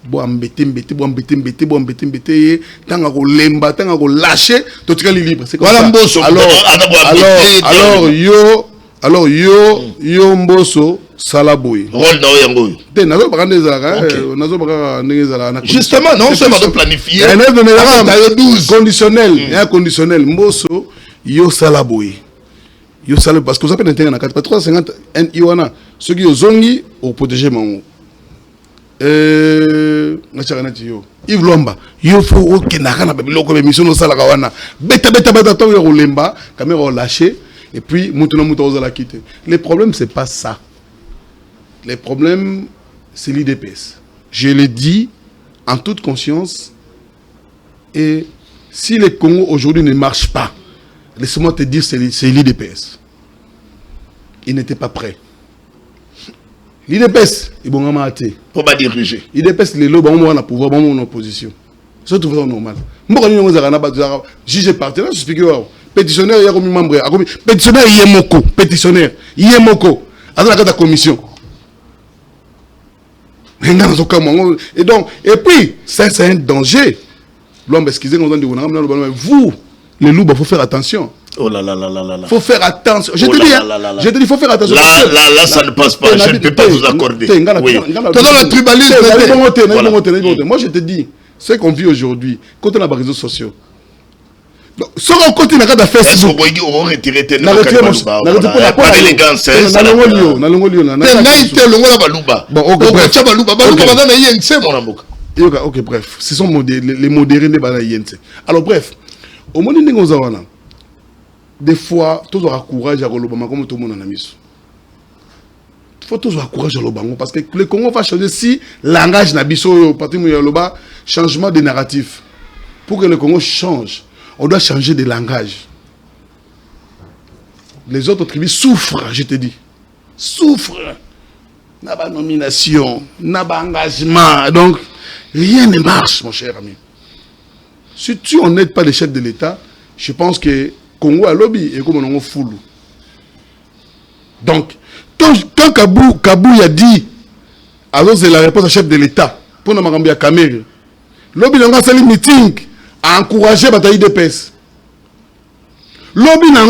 Bo embêté, tant qu'on lemba, tant qu'on lâche, tout est libre. C'est comme ça. Alors, yo Mbosso, Salaboy. Rôle dans justement, non, c'est pas de planifier. Conditionnel. Mbosso, yo Salaboy. Yo Salaboy. Parce que vous appelez un 350 Iwana. Ceux qui ont zongi, au protéger mon. Yves Lomba. Yo faut que Nakana Babiloko, mission au Salagawana. Beta, tant yo lemba, caméra lâché. Et puis, Moutouna la quitter. Le problème, ce n'est pas ça. Le problème, c'est l'IDPS. Je le dis en toute conscience. Et si le Congo aujourd'hui ne marche pas, laisse-moi te dire, c'est l'IDPS. Il n'était pas prêt. L'IDPS, il va m'arrêter. Pour pas diriger. L'IDPS, les lots, on va pouvoir, on va en opposition. C'est tout normal. Moi, je juge partenaire, je explique. Pétitionnaire, il y a comme membre. Pétitionnaire, il y a Moko. Pétitionnaire, il y a Moko. Dans la commission. Et donc, et puis, ça, c'est un danger. L'homme, excusez-moi, vous, les loups, il faut faire attention. Oh là là là là là. Faut faire attention. Je te dis, il faut faire attention. Là, ça ne passe pas. Je ne peux pas vous accorder. Oui. Le tribalisme. Moi, je te dis, ce qu'on vit aujourd'hui, quand on a les réseaux sociaux, si on continue à faire ça, on va retirer tes noms. Pas d'élégance. Ok, bref. Ce sont les modérés de l'INC. Alors, bref. Au moment où des fois, tous aura courage à Rolobama comme tout le monde en a mis. Il faut tous avoir courage à Rolobama parce que le Congo va changer si langage n'a pas changement de narratif. Pour que le Congo change, on doit changer de langage. Les autres tribus souffrent, je te dis. Souffrent. N'a pas nomination, n'a pas engagement. Donc, rien ne marche, mon cher ami. Si on n'aide pas les chefs de l'État, je pense que Congo a lobby et comme on a foulou. Donc, quand Kabou a dit, alors c'est la réponse au chef de l'État, pour nous marambia Kamere, lobby n'a pas meeting à encourager bataille de pèse. Lobby n'a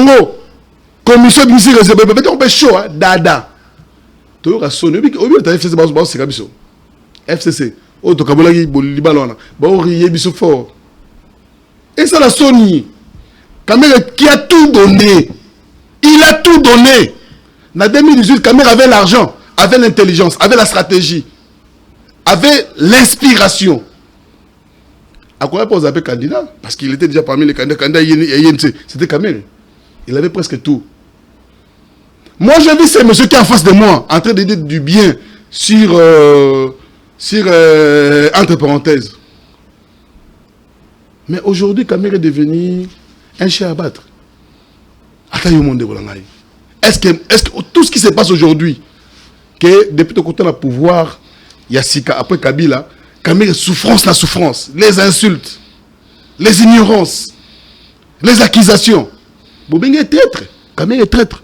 commission de musique réservée, on peut chaud, dada. Tu as sonné, FCC, oh, tu as dit, Libalona, fort. Et ça la Sony. Kamere qui a tout donné. Il a tout donné. En 2018, Kamere avait l'argent, avait l'intelligence, avait la stratégie, avait l'inspiration. À quoi pas appeler candidat? Parce qu'il était déjà parmi les candidats INC. C'était Kamere. Il avait presque tout. Moi, j'ai vu ces messieurs qui sont en face de moi, en train de dire du bien sur entre parenthèses. Mais aujourd'hui, Kamere est devenu un chien à battre. Est-ce que tout ce qui se passe aujourd'hui, que depuis le côté du pouvoir, il y a Sika, après Kabila, Kamere, souffrance, la souffrance, les insultes, les ignorances, les accusations. Bobenge est traître. Kamere est traître.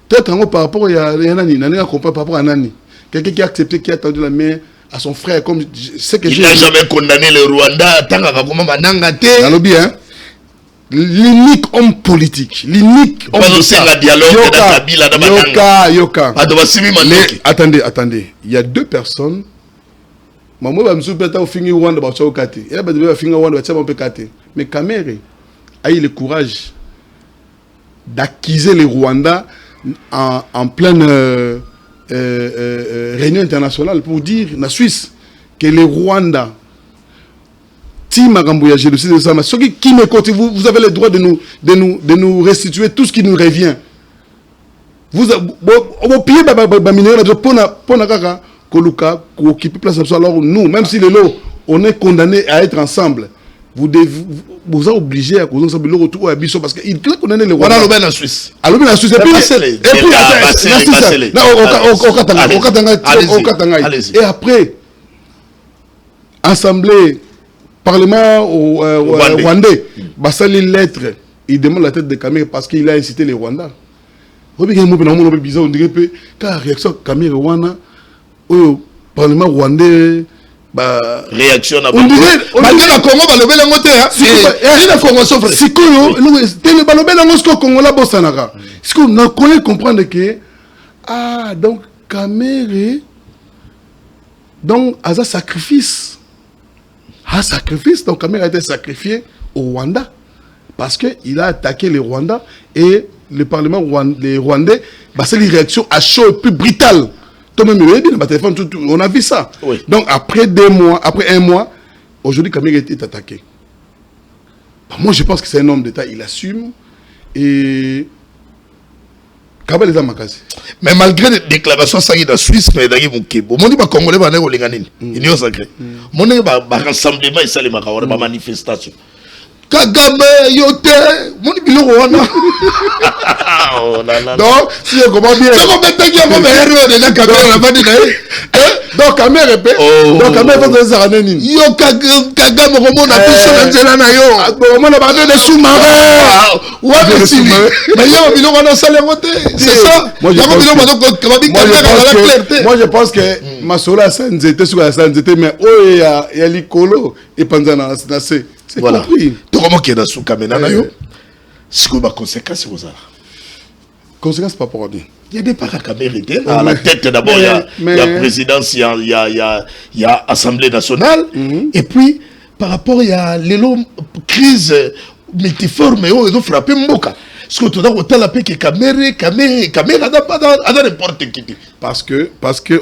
Traître par rapport à Nani. Nani a compris par rapport à Nani. Quelqu'un qui a accepté, qui a tendu la main à son frère. Comme c'est que il n'a jamais condamné le Rwanda. Tant qu'à comment Manangate. Dans le bien. L'unique homme politique, l'unique homme de Yoka. Attendez. Il y a deux personnes. Mais Kamere a eu le courage d'accuser les Rwandais en pleine réunion internationale pour dire, la Suisse, que les Rwandais qui me côté, vous avez le droit de nous restituer tout ce qui nous revient. Vous avez alors nous, même si les lots, on est condamné à être ensemble, vous êtes obligé à causer le retour à Bissau parce qu'il est condamné les Rwandais. On a en Suisse. Et après, assemblée, Parlement rwandais, Bassali lettre, il demande la tête de Kamere parce qu'il a incité les Rwandais. On dirait que la réaction de Kamere Rwanda, au Parlement rwandais, réaction à on dirait malgré la Congo, le on connaît comprendre que donc Kamere donc à un sacrifice. Un sacrifice, donc Kamere a été sacrifié au Rwanda parce qu'il a attaqué les Rwandais et le Parlement rwandais, c'est une réaction à chaud et plus brutale. On a vu ça. Oui. Donc après un mois, aujourd'hui Kamere est attaqué. Moi je pense que c'est un homme d'État, il assume et mais malgré les déclarations ça y est dans Suisse mais d'ailleurs mon Kebo mon dit pas congolais va aller au Linganini il est sacré mon dit pas rassemblement et ça les macaron pas manifestation Kagame yote mon dit bilo wana oh là là donc si je comprends bien c'est comme t'as dit on va héros de la caméra va dire donc Kamere répète donc Kamere va se faire nini yo Kagame comment on a pu se lancer là na yo bon on a parlé de sous-marins ouais si mais yo bilo wana ça les voter c'est ça moi je pense que Masola Sanzete sur la Sanzete mais oh il y a likolo et panzana c'est voilà comment qui est dans sous caméra na yo c'est quoi la conséquence aux arts conséquence pas pour dire il y a des paracamérités à la tête d'abord il y a présidence il y a assemblée nationale et puis par rapport il y a les crise multiforme et ils ont frappé Mboka. Parce que tu as la paix que Kamere n'a pas dans n'importe qui. Parce que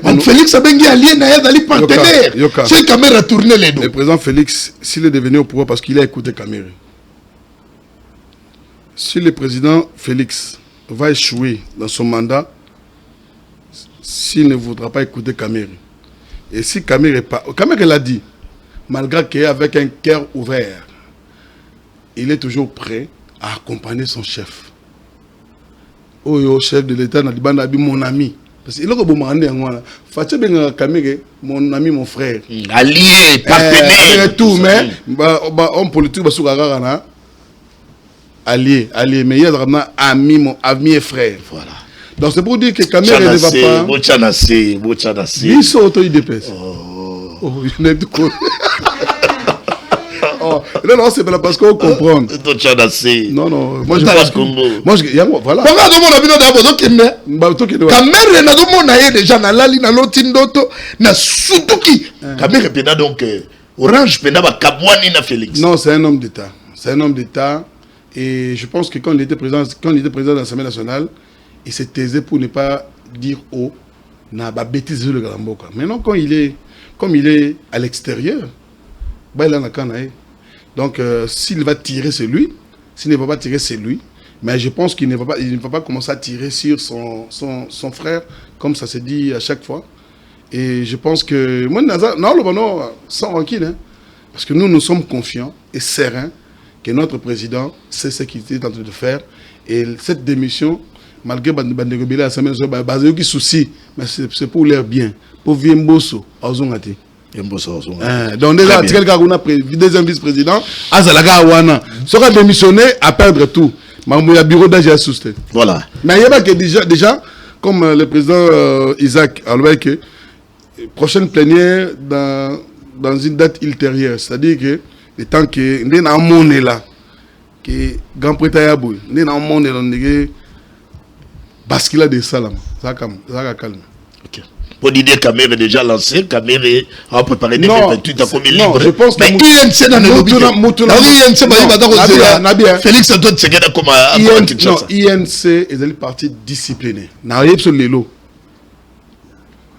on Félix Abengi allié d'aller partenaire. C'est Kamere a tourné les dos. Le président Félix, s'il est devenu au pouvoir parce qu'il a écouté Kamere. Si le président Félix va échouer dans son mandat, s'il ne voudra pas écouter Kamere. Et si Kamere l'a dit, malgré qu'avec un cœur ouvert, il est toujours prêt à accompagner son chef. Oh, chef de l'État, mon ami. Parce qu'il a Kamere, mon ami, mon frère. Allié, partenaire. Tout, mais homme politique, allié. Mais il y a ami et frère. Voilà. Donc c'est pour dire que Kamere ne va pas. Bochanasé. Ils sont auto-IDPS. Oh, il y en a tout. Non, c'est parce qu'on comprend. Non, moi je pense que... Voilà. Kamere na domona déjà na lali na lotindoto na sutuki. Kamere pena donc Orange pena ba kabwani na Félix. Non, c'est un homme d'État. C'est un homme d'État et je pense que quand il était président de l'Assemblée nationale, il s'est taisé pour ne pas dire oh na ba bêtise le Galamboka. Maintenant comme il est à l'extérieur, bah il en a canaille. Donc, s'il va tirer, c'est lui. S'il ne va pas tirer, c'est lui. Mais je pense qu'il ne va pas commencer à tirer sur son frère, comme ça se dit à chaque fois. Et je pense que... Moi, non, sans rancune. Hein, parce que nous sommes confiants et sereins que notre président sait ce qu'il est en train de faire. Et cette démission, malgré Bandegobila, à Samuel Zoba, basé qui souci, mais c'est pour leur bien. Pour Viemboso, à Ozongati. Donc déjà, deuxième vice-président, Azalaga Awana sera démissionné à perdre tout. il y a bureau d'âge à sousté. Voilà. Mais il y a que déjà comme le président Isaac a dit que prochaine plénière dans une date ultérieure, c'est-à-dire que le temps que nous avons un monde là, que grand prêtre Yaboui, nous avons un monde là, parce qu'il a des salams, ça calme. Ok. Pour dire que Kamere est déjà lancé, Kamere a préparé des tout à commis libre. Non, je pense que INC dans le lobby. INC, Félix Antoine Tshisekedi comme à Kinshasa. INC est un parti discipliné.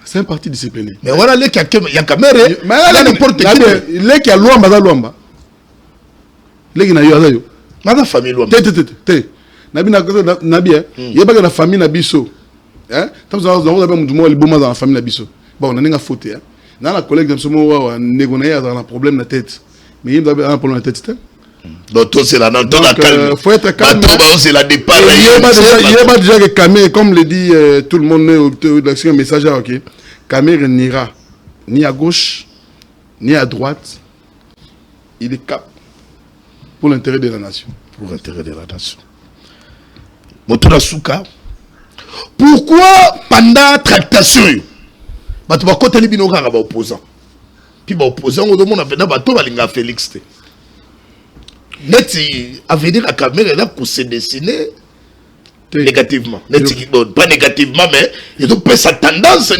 C'est un parti discipliné. Mais voilà, il y a Kamere, il y a n'importe qui. Il y a Luamba. Il y a Luamba. Ma famille Luamba. Nabi il y a pas de famille Nabiso. Hein? Tant que vous avez dans la famille Nabiso. Bon, on a une faute. Dans la collègue de ce moment, on a un problème de tête. Mais il y a un problème de tête. Donc, c'est la calme. Il faut être calme. C'est la départ. Il n'y a pas déjà que Kamere, comme le dit tout le monde, un message, ok. Kamere n'ira ni à gauche, ni à droite. Il est cap pour l'intérêt de la nation. Pour l'intérêt de la nation. Motora Souka. Pourquoi pendant la tractation, tu vas côté les opposants. Puis les opposants, on a fait Félix. Net, à venir à Kamere là pour se dessiner négativement. Pas négativement, mais il y a sa tendance à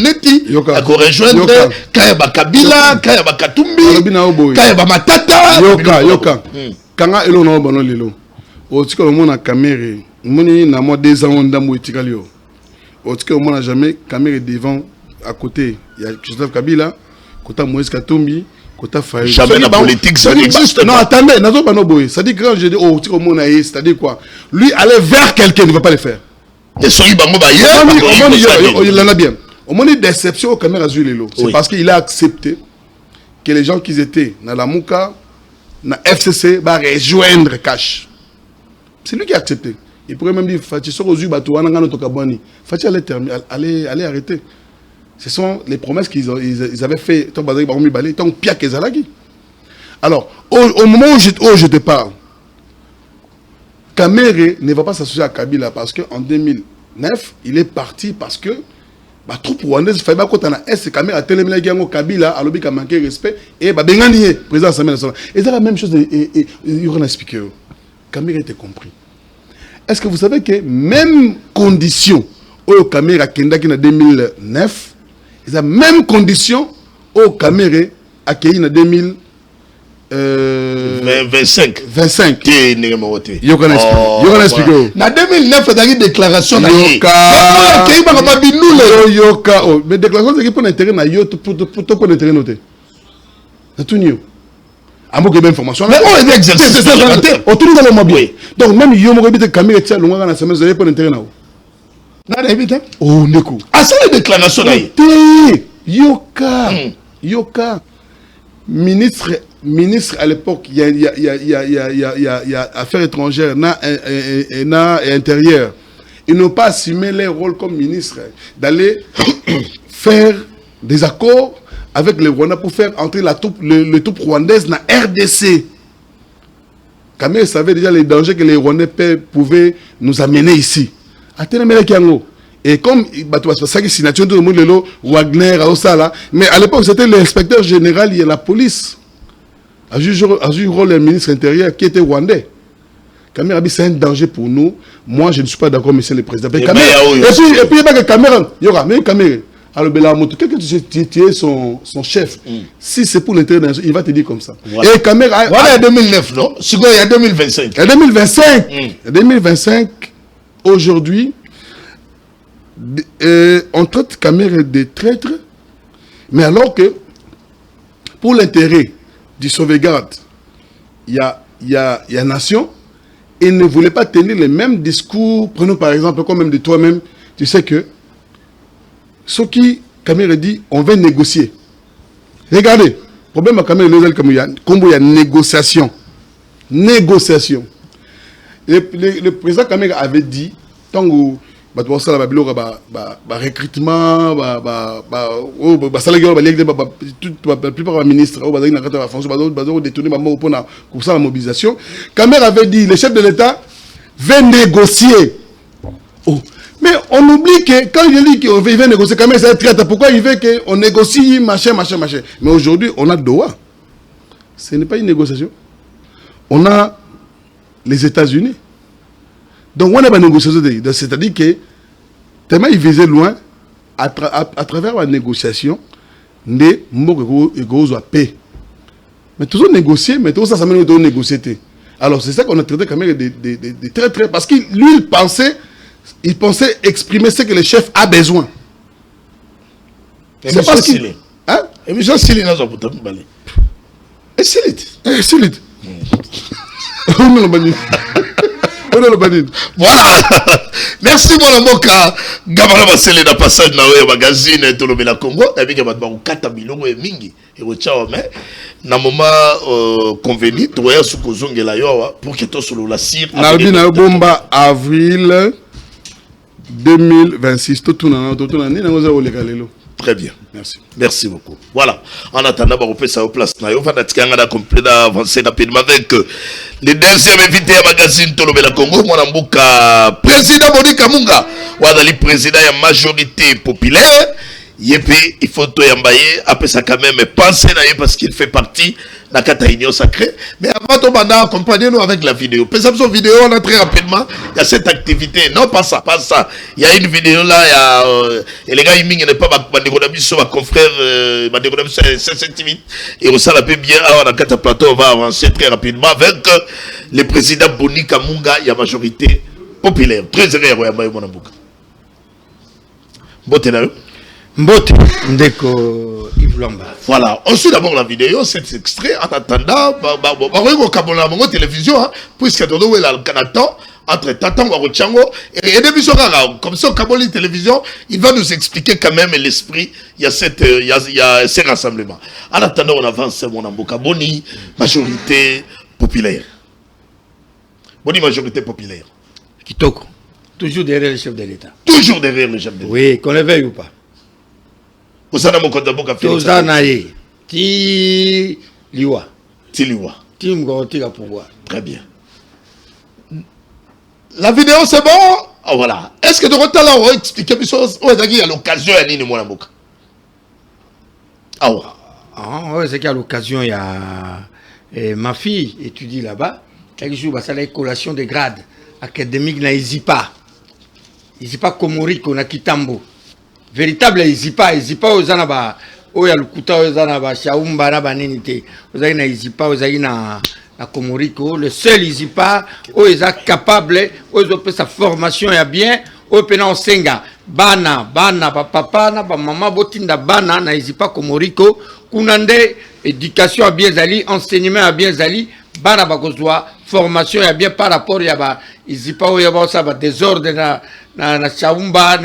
rejoindre Kayaba Kabila, Kayaba Katumbi, Kayaba Matata. Yoka. Quand il y a un bon lilo, au titre où on a Kamere, on a 2 ans on a au titre où on n'a jamais Kamere devant à côté. Il y a Joseph Kabila, côté Moïse Katumbi. Jamais la politique, ça n'existe pas. Non, attendez, c'est-à-dire que quand je dis au titre où on a c'est-à-dire quoi? Lui aller vers quelqu'un ne va pas le faire. Il en a bien. Au moment de déception au Kamere Azul Lelo, c'est parce qu'il a accepté que les gens qui étaient dans la Mouka, dans la FCC, va rejoindre Cash. C'est lui qui a accepté. Il pourrait même dire Fatih sort aux yeux, Fatih allez arrêter. Ce sont les promesses qu'ils avaient fait tant pire que Zalagi. Alors, au moment où je te parle, Kamere ne va pas s'associer à Kabila parce qu'en 2009, il est parti parce que la troupe rwandaise, il fallait qu'on ait S. Kamere a tellement Kabila, alors qu'il a manqué de respect, et Bengani, président de l'Assemblée nationale. Et c'est la même chose, il y aura un expliqué. Kamere était compris. Est-ce que vous savez que même condition au Kamere a Kendaki en 2009, c'est la même condition au Kamere a Keyi en 2025. 25. Il y a expliqué. En 2009, il y a une déclaration. Mais déclaration, c'est pour l'intérêt pour l'intérêt noté. C'est tout new. À moi, information. Mais on est exercé. On tourne dans le mobile. Donc, même si vous avez Kamere, vous avez pour l'intérêt. Oh, Neko. Ah, c'est la déclaration. Yoka. Ministre à l'époque, il y a affaires étrangères et intérieures. Ils n'ont pas assumé leur rôle comme ministre d'aller faire des accords avec les Rwandais pour faire entrer le troupe rwandaise dans la RDC. Kamere savait déjà les dangers que les Rwandais pouvaient nous amener ici. Et comme ça qui signature tout le monde, Wagner, mais à l'époque c'était l'inspecteur général et la police. A joué le rôle du ministre intérieur qui était rwandais. Kamere c'est un danger pour nous. Moi je ne suis pas d'accord, monsieur le président. Et puis il n'y a pas que Kamere. Il y aura même Kamere. Alors quelqu'un qui est son chef, si c'est pour l'intérêt d'un il va te dire comme ça. Voilà. Et Kamere voilà 2009, non? Il y a 2025. Il y a 2025. 2025, aujourd'hui, on traite Kamere de traître, mais alors que pour l'intérêt du sauvegarde, il y a nation, et ne voulait pas tenir les mêmes discours. Prenons par exemple, comme même de toi-même, tu sais que ce qui Kamere dit, on va négocier. Regardez, le problème à Kamere, il y a négociation. Négociation. Le président Kamere avait dit, tant que recrutement, la plupart des ministres, la mobilisation. Kamere avait dit, le chef de l'État veut négocier. Oh. Mais on oublie que quand il dit qu'il veut négocier, quand même, c'est traite. Pourquoi il veut qu'on négocie, machin. Mais aujourd'hui, on a Doha. Ce n'est pas une négociation. On a les États-Unis. Donc, on a une négociation. C'est-à-dire que, tellement il visait loin, à travers la négociation, les mots et paix. Mais toujours négocier, mais tout ça, ça mène à négocier. Alors, c'est ça qu'on a traité quand même de très. Parce qu'il lui, il pensait exprimer ce que le chef a besoin. C'est parce qu'il. Hein? Et Michel Sili n'a pas de balai. Et Silit. Voilà. Merci mon amboka. Gabara Basele na passage na oyo magazine to lobela Congo. Na bika bat ba kata bilongo e mingi. Et au tchao mais na moment convenu to ya sukozongela yo pour que to solo la sir. Na bina bomba avril 2026 tout na ni na ngoza oleka lelo. Très bien. Merci. Merci beaucoup. Voilà. En attendant, on va reprendre ça au place. On va avancer rapidement avec le deuxième invité à magazine Tolobela Congo, Mwanambuka, président Monika Munga, Wadali président de la majorité populaire. Yépe, il faut tout yambaye, après ça quand même penser parce qu'il fait partie de la Union sacrée. Mais avant tout, accompagnez-nous avec la vidéo. Pensez sur vidéo, on a très rapidement, il y a cette activité. Non, pas ça. Il y a une vidéo là, il y a, et les gars, ils n'est pas ma confrère, et on s'en a bien, on a 4 plateaux, on va avancer très rapidement avec le président Boni Kamunga, il y a majorité populaire. Très heureux, Yambaye Monambuka. Bon, Mbote, Ndeko Yves Lamba. Voilà, on suit d'abord la vidéo, cet extrait, en attendant, on va télévision, puisque on est là le Canada, entre Tatan Warochango, et comme ça, on télévision, il va nous expliquer quand même l'esprit, il y a ces rassemblements. En attendant, on avance, mon amboka, Boni, majorité populaire. Boni, majorité populaire. Kitoko, toujours derrière le chef de l'État. Toujours derrière le chef de l'État. Oui, qu'on le veuille ou pas. Tozanaye, ti liwa. Ti liwa. Ti mgoti la pouvoir. Très bien. La vidéo c'est bon? Oh, voilà. Est-ce que de retour là on va expliquer quelque chose? Oh, il y a l'occasion à l'île de Mwanambuka. Ah ouais. Ah, c'est qu'à l'occasion, il y a ma fille étudie là-bas. Quelque jour, ça la collation de grades académiques na Izipa. Izipa Komoriko na Kitambo. Véritable Izipa ozana oya lukuta ozana ba shaumba na banenite ozana Izipa ozana na Komoriko, le seul Izipa oza capable ozope sa formation ya bien opena osenga bana ba papa na ba mama botinda bana na Izipa Komoriko kunande éducation a bien zali, enseignement a bien zali, bana bakozwa formation ya bien par rapport ya ba Izipa oya ba ça ba désordre na Chaumba,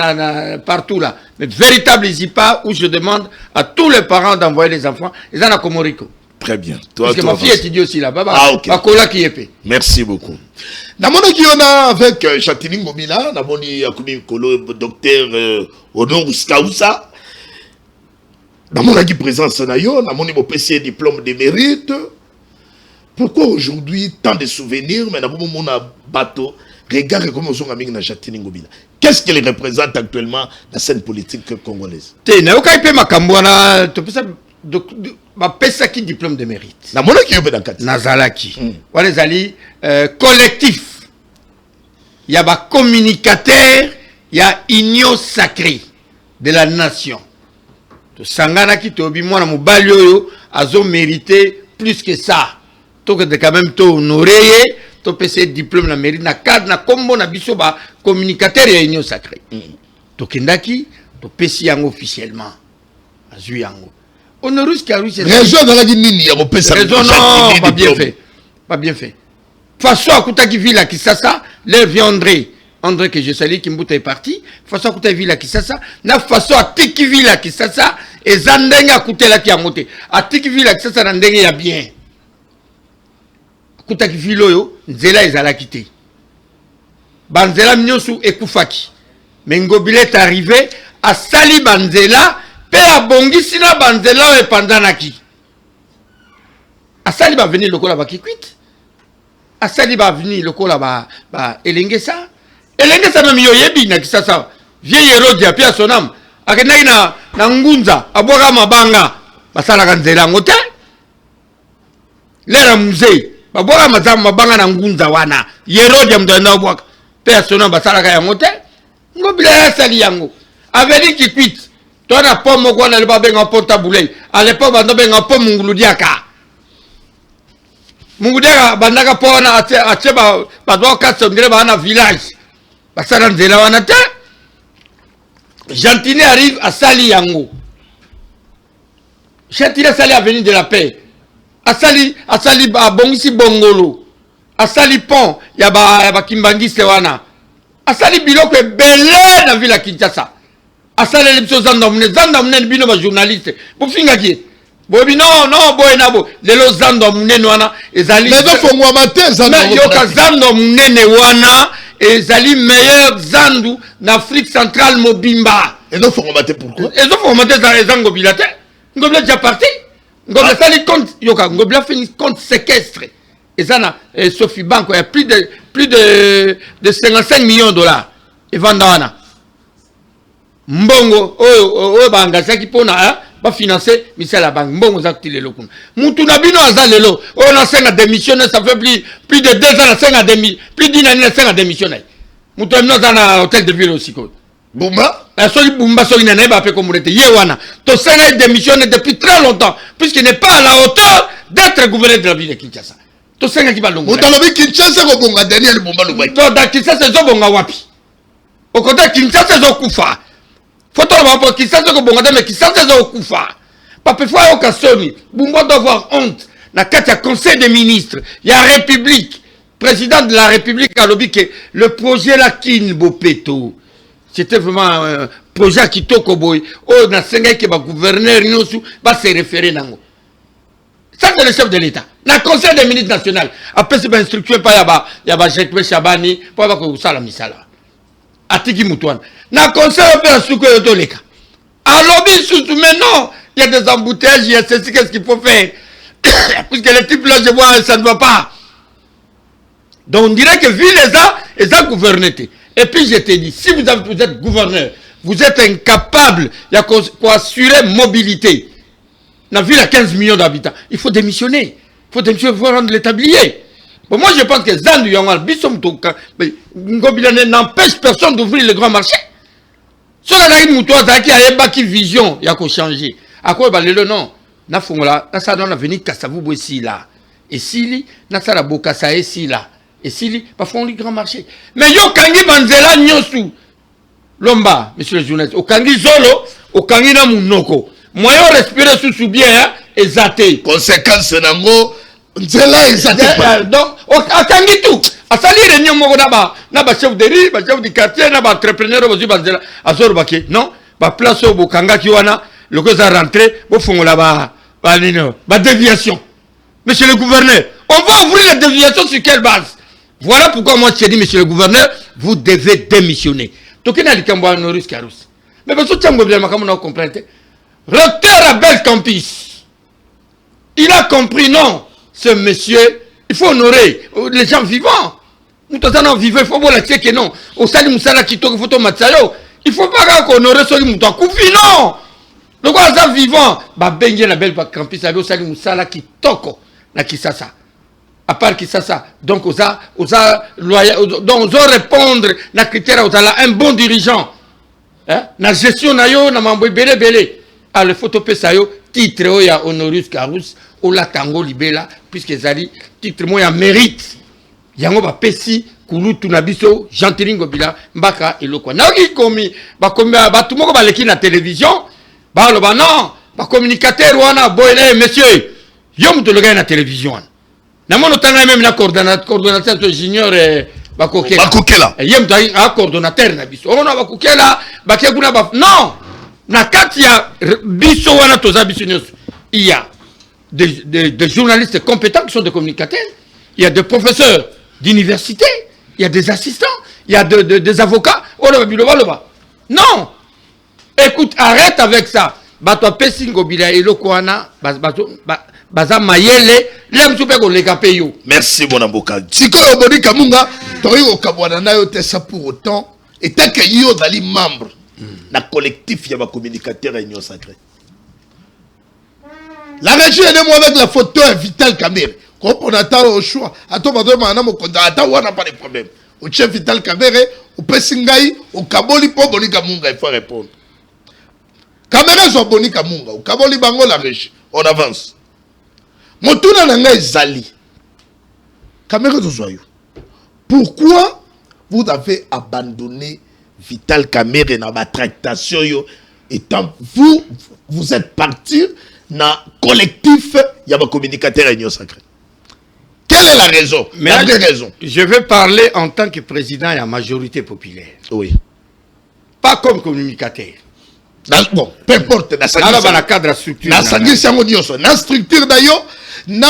partout là. Mais véritable Izipa où je demande à tous les parents d'envoyer les enfants, ils en ont Komoriko. Très bien. Parce que ma fille étudie aussi là-bas. Ah, ok. Merci beaucoup. Namona qui on a avec Chatini Ngomila, Namoni Akumi Kolo, docteur Honor Skausa. Namona qui présence Nayo, Namoni mon PC diplôme de mérite. Pourquoi aujourd'hui tant de souvenirs, mais Namoni mon bateau. Regarde comment on a mis dans Chatini Ngomila. Qu'est-ce qu'elle représente actuellement la scène politique congolaise? Tena okaipe makambwana to pesa ma pesa qui diplôme de mérite. Na mona ki yobe dans Nazalaki. Wale zali collectif. Il y a ba communicateur, il y a union sacrée de la nation. To sangana ki to bi mwana mobali oyo azo mérité plus que ça. To que de quand même to honorer to pese diplôme na mérite na cadre na kombo na biso ba communicateur ya union sacrée. To kendaki to pesi yango officiellement. Azui yango. Honorus Carus raison dans la nini ya pesa. Raison non, pas bien fait. Pas bien fait. Façon akuta ki villa Kisasa, leur viendrait André que je salue qui m'bouta est parti, façon akuta villa Kisasa, na façon atiki villa Kisasa et zandenga akuta la ki amote. Atiki villa Kisasa ndenge ya bien. Kutaki filoyo nzela ezala quitté banzela minyosu ekufaki mengobile est arrivé à sali banzela pe abongisi na banzela e pandanaki a sali ba venir lokola ba kikwit asali ba vini lokola ba elengesa même yoyebi na kisasa vieille Hérode apia sonam akenai na ngunza abwaka mabanga basala kanzela ngote lera mzee babwaka mabanga na ngunza wana Hérode mtanda abwaka pe sonam basala ka yangote ngobila asali yango aveli kikwit tona pomo kwa na liba benga pota boulay à l'époque bando benga pom munguludiaka munguludiaka bandaka pona ateba badwa kaso ngire bana village basala nzela wana te Gentini arrive à Sali Yango. Gentini Sali avenue de la paix. À Sali à Bongisi Bongolo. À Sali Pont, il y a Kimbangi Sewana. À Sali Biloko est belé dans la ville à Kinshasa. À Sali les choses Zandomne bino ba journaliste. Pour finir qui? Bobi non boy nabo. Les los Zandomne wana ezali. Mais donc faut moi matin Zandomne. Mais yoka Zandomne wana. Et Zali meilleur Zandu d'Afrique centrale Mobimba. Et donc, il faut remonter pourquoi? Et donc, il faut remonter dans les Angobilate. Ngobila déjà parti. Ngobila sali compte. Yoka, Ngobila fait compte séquestre. Et ça, Sophie Bank, il y a plus de 55 millions de dollars. Et Vandana. Mbongo, banga, ça qui pona, va financer, mais c'est la banque. Mbongo, ça qui est le coup. Moutounabino, Azalelo, on a 5 à démissionner, ça fait plus de 2 ans à 5 à démissionner, plus d'une année à 5 à démissionner. Moutounabino, dans un hôtel de ville aussi. Boumba? La seule Boumba, c'est une année, va faire comme on était. Yewana, ton 5 a démissionné depuis très longtemps, puisqu'il n'est pas à la hauteur d'être gouverneur de la ville de Kinshasa. Ton 5 a qui va l'ongler. Moutounabino, Kinshasa, c'est bon, Daniel Boumba, le dans Kinshasa, c'est bon, Wapi. Au côté Kinshasa, c'est Koufa. Faut que Kinshasa ko bonga mais Kinshasa zo kufa. Papa faut au kasoni. Bumba doit avoir honte. Na katia conseil des ministres, il y a République. Président de la République a lobby que le projet la Kin Bopeto. C'était vraiment un projet qui toko boy. Oh na senga ke ba gouverneur nosu va se référer nango. Ça c'est le chef de l'État. Na conseil des ministres national. Après c'est instruction pas yaba Jekwe Chabani pour ba ko sala misala. Atiki Moutouane. Na conseil européen souko yotoleka. À lobby surtout, mais non, il y a des embouteillages, il y a ceci, qu'est-ce qu'il faut faire? Puisque les types là, je vois, ça ne va pas. Donc on dirait que vu les a gouverné. Et puis je t'ai dit, si vous êtes gouverneur, vous êtes incapable, il y a qu'à assurer mobilité. La ville a 15 millions d'habitants. Il faut démissionner. Il faut démissionner, il faut rendre l'établier. Bon, moi, je pense que Zandu Yangal, Bissom Toka, Ngobilane n'empêche personne d'ouvrir le grand marché. Si on a une moutoise qui a une vision, il y a qu'à changer. À quoi le non? Na fongola, na sa dans l'avenir Kassavou ici là. Et si na sa la Bokassa ici là. Et si pas font le grand marché. Mais yo kangi banzela nyosu. Lomba, monsieur le journaliste, au kangi zolo, au kangi na munoko. Moi yo respirer sous bien hein, et zaté. Conséquence nango. Nzela ezate. Donc, a kangi tout. A sali réunion moko na chef de riz, chef de quartier, na entrepreneur aussi banzela. Azor bake. Non, ba place au bokanga ki wana, le ko za rentrer, bo fongola ba déviation. Monsieur le gouverneur, on va ouvrir la déviation sur quelle base? Voilà pourquoi moi je dis, monsieur le gouverneur, vous devez démissionner. Tokena likambo Honoris Carus. Mais parce que tu as compris. Recteur Abel Campis. Il a compris, non, ce monsieur, il faut honorer les gens vivants. Nous sommes vivants, il faut voir que non. Au salut Moussala Kito, il faut il faut pas honorer celui qui Koufi, non. Le quoi, ça vivant, bah, Bengue Abel Campis, au salut Moussala Kitoko, na Kisasa. À part Kisasa. Donc, on doit répondre na critère, on a un bon dirigeant. Hein? Na gestion, na yo, na mambo belé. Ah, le photopé ça yo, titre, oh, ya Honoris Carus, ou la tango libela, puisque Zali, titre, moi, ya mérite. Yango ba pesi, kulu tunabiso, Jean-Tiringo Bila, Mbaka, et l'okwa. Na qui komi, ba tout le monde va l'équipe na télévision, ba non, ba communicateur, wana, boyne, monsieur, yo moutou le gars na télévision. Na mon otanga même na coordonnateur de junior, Bakokela. Yem ta coordonnateur na biso. On a bakokela, bakekuna ba. Non! Na katia biso wana toza biso nyos. Il y a des journalistes compétents qui sont des communicateurs. Il y a des professeurs d'université. Il y a des assistants. Il y a des avocats. Non! Écoute, arrête avec ça. Bato pesingo bila eloko wana baza mayele lem soupe ko leka pe yo. Merci mon amboka. Siko yo boni kamunga tori okabwana na yo te ça pour autant et tant que yo dali membre na collectif ya ba communicateur Union Sacrée. La régie est moi avec la photo Vital Kamere. Quand on attend au choix, attends madame mon contact, attends on n'a pas de problème. Au chef Vital Kamere, au Pessingai, au Kaboli po boni kamunga il faut répondre. Kamere zo boni kamunga, au Kaboli bango la régie. On avance. Motuna nanga ezali. Kamere zo zoyo. Pourquoi vous avez abandonné Vital Kamere dans la tractation étant vous êtes parti dans le collectif il y a un communicateur Union Sacrée. Quelle est la raison? Mais il y a deux raisons. Je vais parler en tant que président de la majorité populaire. Oui. Pas comme communicateur. Bon, peu importe. Dans le cadre de la structure. Dans la structure d'ailleurs, dans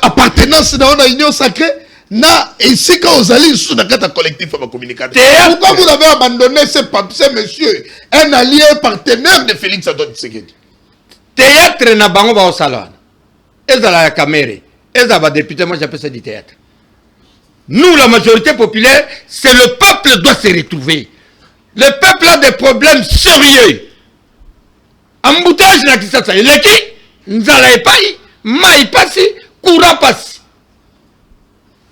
l'appartenance dans l'Union Sacrée, na ici quand vous allez sous le collectif de communicateur. Pourquoi vous avez abandonné ce monsieur, un allié partenaire de Félix Antoine Tshisekedi? Théâtre na bango ba salon. Ezala ya Kamere. Ezaba député, moi j'appelle ça du théâtre. Nous, la majorité populaire, c'est le peuple doit se retrouver. Le peuple a des problèmes sérieux. Embouteillage na kisasa. Il est qui? Nzala epai, mai pasi, courant pasi.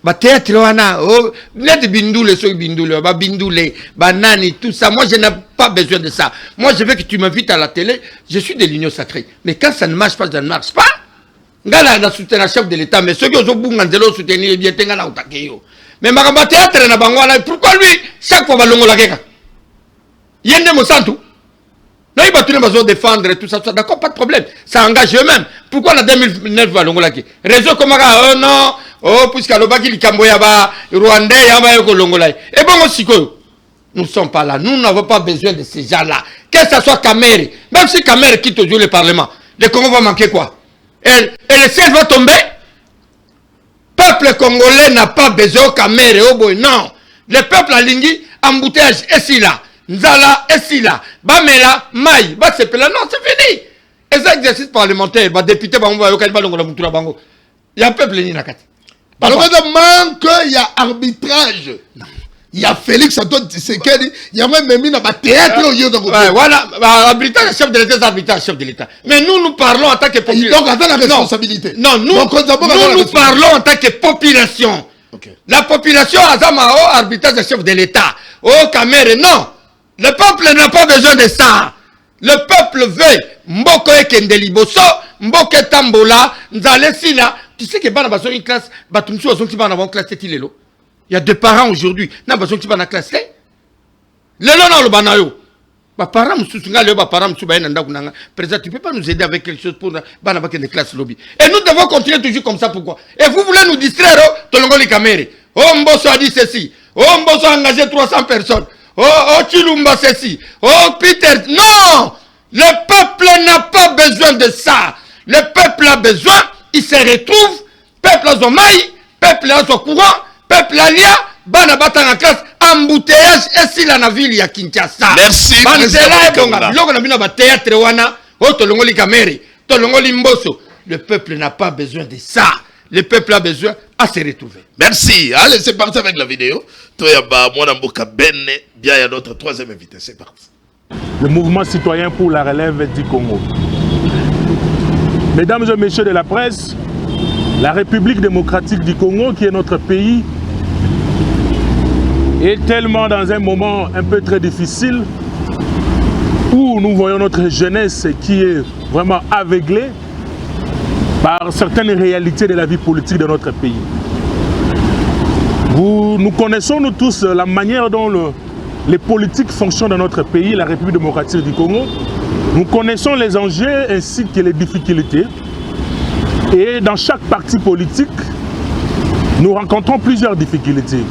Ba théâtre wana, oh, net bindoule, so bindoule, ba bindoule, banani, tout ça. Moi, je n'ai pas besoin de ça. Moi, je veux que tu m'invites à la télé. Je suis de l'Union Sacrée. Mais quand ça ne marche pas, ça ne marche pas. Ngala na soutenir chef de l'État, mais ceux qui ont bunga nzelo soutenir bien tengala utakeyo. Mais ma théâtre na bangwana, pourquoi lui chaque fois balongo la keka? Yende mo santu. Là il va tout le défendre et tout ça, d'accord, pas de problème. Ça engage eux-mêmes. Pourquoi en 2009 balongo la keka? Réseau comme oh non, oh puisqu'à l'obaki likambo ya ba Rwandais ya ba yoko longo la. Et bon siko. Nous ne sommes pas là. Nous n'avons pas besoin de ces gens-là. Que ce soit Kamere, même si Kamere quitte aujourd'hui le Parlement, le Congo va manquer quoi? Et le ciel va tomber. Peuple congolais n'a pas besoin de Kamere. Oh boy, non. Le peuple a lingui, embouteillage, et si là. Nzala, et si là. Bamela, Maï, Batsepela. Non, c'est fini. Et ça, exercice parlementaire, député, il y a un peuple ni nakati. Parce que manque, il y a arbitrage. Il y a Félix Antoine Tshisekedi, il y a même mis dans le théâtre au lieu de voilà, arbitrage, chef de l'État, arbitrage, chef de l'État. Mais nous parlons en tant que population. Donc, attends la responsabilité. Non, nous parlons en tant que population. Okay. La population a Zamao, arbitrage, chef de l'État. Oh, Kamere, non. Le peuple n'a pas besoin de ça. Le peuple veut Mboko Ekendeliboso, Mboko Tambola, Nzale Sina. Tu sais que Bana Bason une classe, Batumsu a son petit Bana classe Tilelo. Il y a des parents aujourd'hui, n'a pas besoin de la classe. Le non, le banayo. Tu ne peux pas nous aider avec quelque chose pour les classes lobby. Et nous devons continuer toujours comme ça. Pourquoi? Et vous voulez nous distraire, les caméras. Oh, Mbosso a dit ceci. Oh, Mbosso a engagé 300 personnes. Oh, Chilumba ceci. Oh, Peter. Non! Le peuple n'a pas besoin de ça. Le peuple a besoin, il se retrouve. Peuple a son maï, peuple a son courant. Peuple alia, bana batanga classe, embouteillage et si la ville ya Kinshasa. Merci. Le peuple n'a pas besoin de ça. Le peuple a besoin à se retrouver. Merci. Allez, c'est parti avec la vidéo. Bien, il y a notre troisième invité. C'est parti. Le mouvement citoyen pour la relève du Congo. Mesdames et messieurs de la presse, la République démocratique du Congo, qui est notre pays, est tellement dans un moment un peu très difficile où nous voyons notre jeunesse qui est vraiment aveuglée par certaines réalités de la vie politique de notre pays. Nous connaissons nous tous la manière dont les politiques fonctionnent dans notre pays, la République démocratique du Congo. Nous connaissons les enjeux ainsi que les difficultés. Et dans chaque parti politique, nous rencontrons plusieurs difficultés.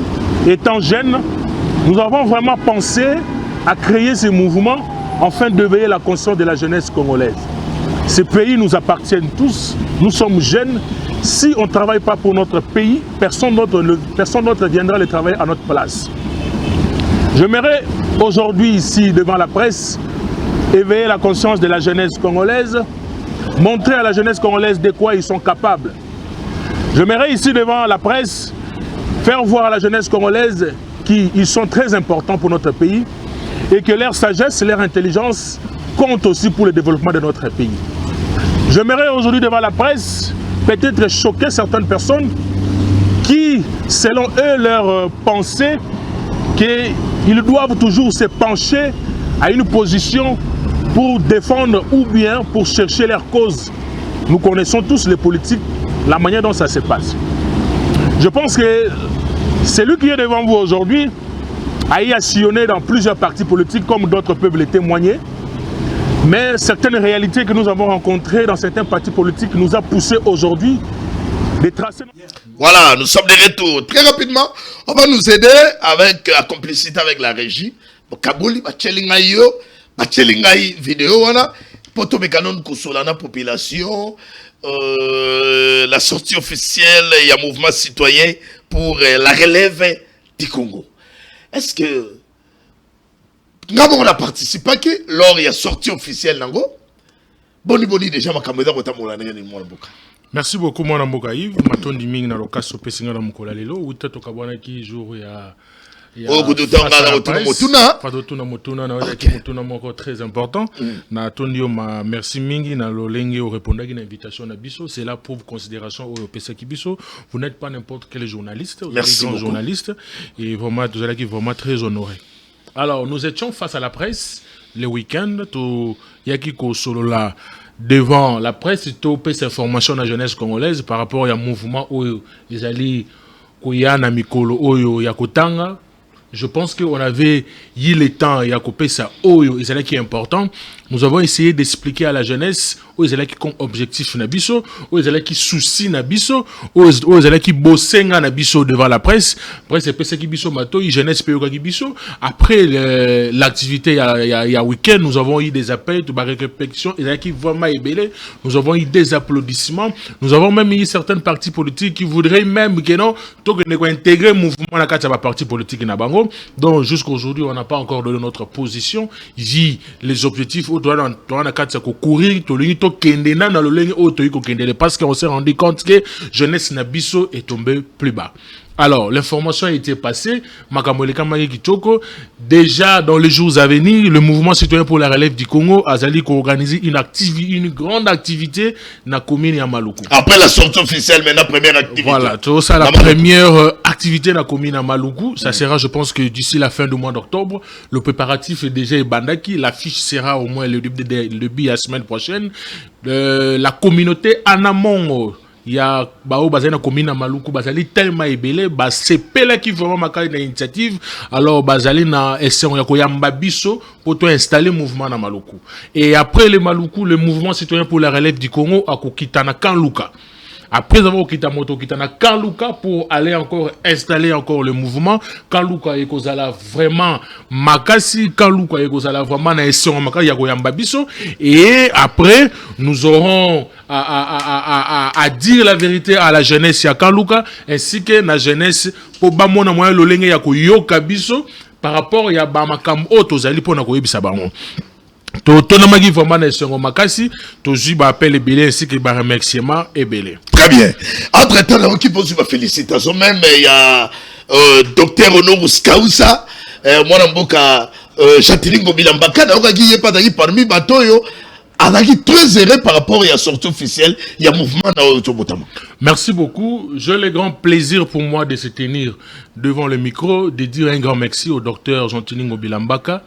Étant jeunes, nous avons vraiment pensé à créer ce mouvement afin d'éveiller la conscience de la jeunesse congolaise. Ce pays nous appartient tous, nous sommes jeunes. Si on ne travaille pas pour notre pays, personne d'autre viendra le travailler à notre place. J'aimerais aujourd'hui ici devant la presse éveiller la conscience de la jeunesse congolaise, montrer à la jeunesse congolaise de quoi ils sont capables. J'aimerais ici devant la presse faire voir à la jeunesse congolaise qu'ils sont très importants pour notre pays et que leur sagesse, leur intelligence comptent aussi pour le développement de notre pays. J'aimerais aujourd'hui devant la presse peut-être choquer certaines personnes qui, selon eux, leur pensée, qu'ils doivent toujours se pencher à une position pour défendre ou bien pour chercher leur cause. Nous connaissons tous les politiques, la manière dont ça se passe. Je pense que celui qui est devant vous aujourd'hui a y sillonné dans plusieurs partis politiques comme d'autres peuvent le témoigner. Mais certaines réalités que nous avons rencontrées dans certains partis politiques nous a poussé aujourd'hui de tracer... Voilà, nous sommes de retour. Très rapidement, on va nous aider avec la complicité avec la régie. Kabuli, Bachelingaï vidéo, poto mekanon kusolana population, la sortie officielle, il y a un mouvement citoyen pour la relève du Congo. Est-ce que nous avons participé lors il y a sortie officielle Nango? Boni déjà ma caméra pour t'amoulaner ni moi boka. Merci beaucoup mon amboka Yves, maton diming na lokaso pesinga na mukola lelo, uta to kabwana ki jour ya très important. Merci Mingi na Lolenge au répondant à une invitation à Bisso. C'est là pour considération au PSK Bisso. Vous n'êtes pas n'importe quel journaliste. Vous êtes un journaliste et vraiment, vous allez vraiment très honoré. Alors, nous étions face à la presse le week-end. Yakiko solo là devant la presse, tout peut information à la jeunesse congolaise par rapport à un mouvement où ils allaient Koyana Mikolo Oyo Yakotanga. Je pense qu'on avait eu le temps et à couper ça. Et c'est là qui est important. Nous avons essayé d'expliquer à la jeunesse où c'est là qui ont objectif nabiso, où c'est là qui souci nabiso, où c'est là qui bossenga nabiso devant la presse. Après c'est PC qui biso mato, jeunesse peyoka qui biso. Après l'activité il y a week-end, nous avons eu des appels, de réflexion, et là qui vraiment ébélé. Nous avons eu des applaudissements. Nous avons même eu certaines partis politiques qui voudraient même que non, tout que nous intégrer le mouvement dans la parti politique na bango. Donc jusqu'à aujourd'hui, on n'a pas encore donné notre position. Ici les objectifs parce qu'on s'est rendu compte que jeunesse Nabiso est tombée plus bas. Alors, l'information a été passée. Déjà, dans les jours à venir, le mouvement citoyen pour la relève du Congo a organisé une grande activité dans la commune de Maluku. Après la sortie officielle, maintenant, première activité. Voilà, tout ça, la première activité dans la commune de Maluku. Ça sera, je pense que d'ici la fin du mois d'octobre, le préparatif est déjà bandaki. L'affiche sera au moins le début de la semaine prochaine. La communauté en amont. Il y a bazana commune Maluku bazali tellement ébélé c'est pela qui vraiment marqué une initiative alors bazali na essayons ya koyamba biso pour installer mouvement na Maluku et après le Maluku le mouvement citoyen pour la relève du Congo a kokitana Kanluka. Après avoir quitté moto kitana Kanluka pour aller encore installer encore le mouvement Kanluka et kozala vraiment makasi Kanluka et kozala vraiment na essayons makasi ya koyamba biso et après nous aurons à dire la vérité à la jeunesse ya Kanluka ainsi que la jeunesse pour bamona moyen lolenge ya koyoka biso par rapport ya ba makam otozali pona koyebisa bango. Tonamagi vraiment na makasi tozi ba appel ebele ainsi que ba remerciement ebele. Très bien. Entre temps là qui pose ma félicitation même il y a docteur Honorou Skausa mwana mboka Chatilingo Bilambaka na okaki pas d'ailleurs parmi batoyo avec très heureux par rapport à la sortie officielle, il y a un mouvement dans Otobotama. Merci beaucoup. J'ai le grand plaisir pour moi de se tenir devant le micro, de dire un grand merci au docteur Chatilingo Bilambaka,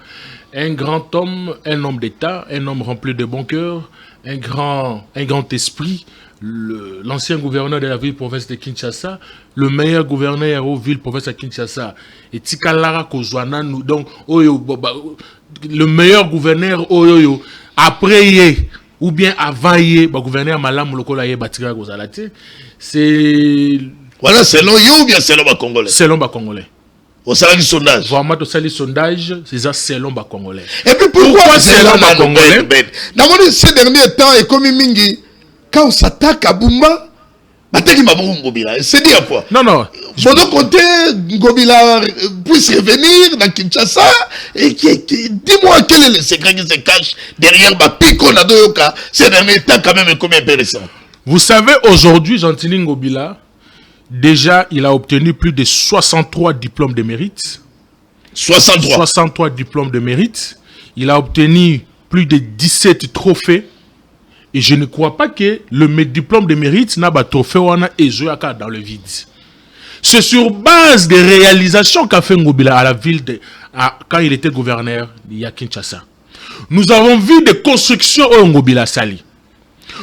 un grand homme, un homme d'État, un homme rempli de bon cœur, un grand esprit, l'ancien gouverneur de la ville-province de Kinshasa, le meilleur gouverneur aux ville-province de Kinshasa, et Tikalara Kozwana, donc, le meilleur gouverneur, après ou bien avant gouverneur Malam Lokola Batika Gozalate, c'est. Voilà, selon you ou bien selon les Congolais? Selon les Congolais. Au salaire du sondage. Vraiment, au salaire du sondage, c'est ça selon les Congolais. Et puis pourquoi selon les Congolais? Dans ces derniers temps, et comme Mingi, quand on s'attaque à Bumba, Bateki Mabou Ngobila. C'est dire quoi? Non, non. De l'autre côté, Ngobila puisse revenir dans Kinshasa. Et dis-moi quel est le secret qui se cache derrière Bapiko Nadoyoka. C'est un état quand même comme intéressant. Vous savez, aujourd'hui, Gentili Ngobila, déjà, il a obtenu plus de 63 diplômes de mérite. 63 diplômes de mérite. Il a obtenu plus de 17 trophées. Et je ne crois pas que le diplôme de mérite n'a pas trophée dans le vide. C'est sur base des réalisations qu'a fait Ngobila à la ville quand il était gouverneur de Kinshasa. Nous avons vu des constructions au Ngobila Sali.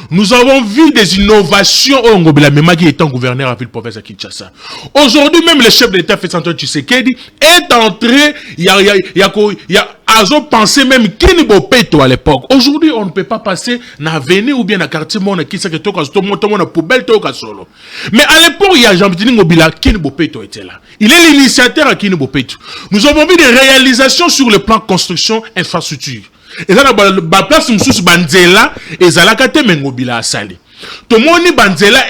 Nous avons vu des innovations au Ngobila Mema qui étant gouverneur à la ville-province de Kinshasa. Aujourd'hui, même le chef de l'État Félix-Antoine Tshisekedi est entré, il y a pensé même Kini Bopeto à l'époque. Aujourd'hui, on ne peut pas passer dans l'avenue ou bien dans le quartier monde qui s'est tout le monde poubelle solo. Mais à l'époque, il y a Jean-Baptiste Ngobila, Kini Bopeto était là. Il est l'initiateur à Kini Bopeto. Nous avons vu des réalisations sur le plan construction infrastructure. Et ça, la place où Banzela et Zalakate Ngobila a sali. Tout le monde Banzela,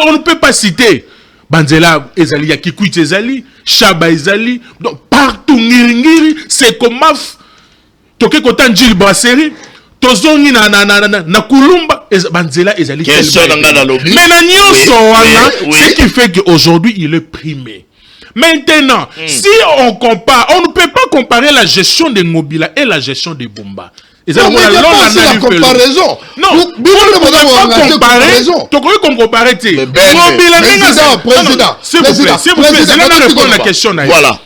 on ne peut pas citer. Banzela, Ezali, Yakikuit Ezali, Shaba Ezali, donc partout, Ngiri, c'est comme Maf, Toke Kotan Gilles Brasserie, Tozongi na Kulumba, Banzela Ezali. Mais la Nyon ce qui fait qu'aujourd'hui il est primé. Maintenant, si on compare, on ne peut pas comparer la gestion de Ngobila et la gestion de Bumba. Non, mais il n'y a pas aussi la comparaison. Non, on ne peut pas comparer. Tu crois qu'on compare? Président, s'il vous plaît, je vais répondre à la question. Voilà.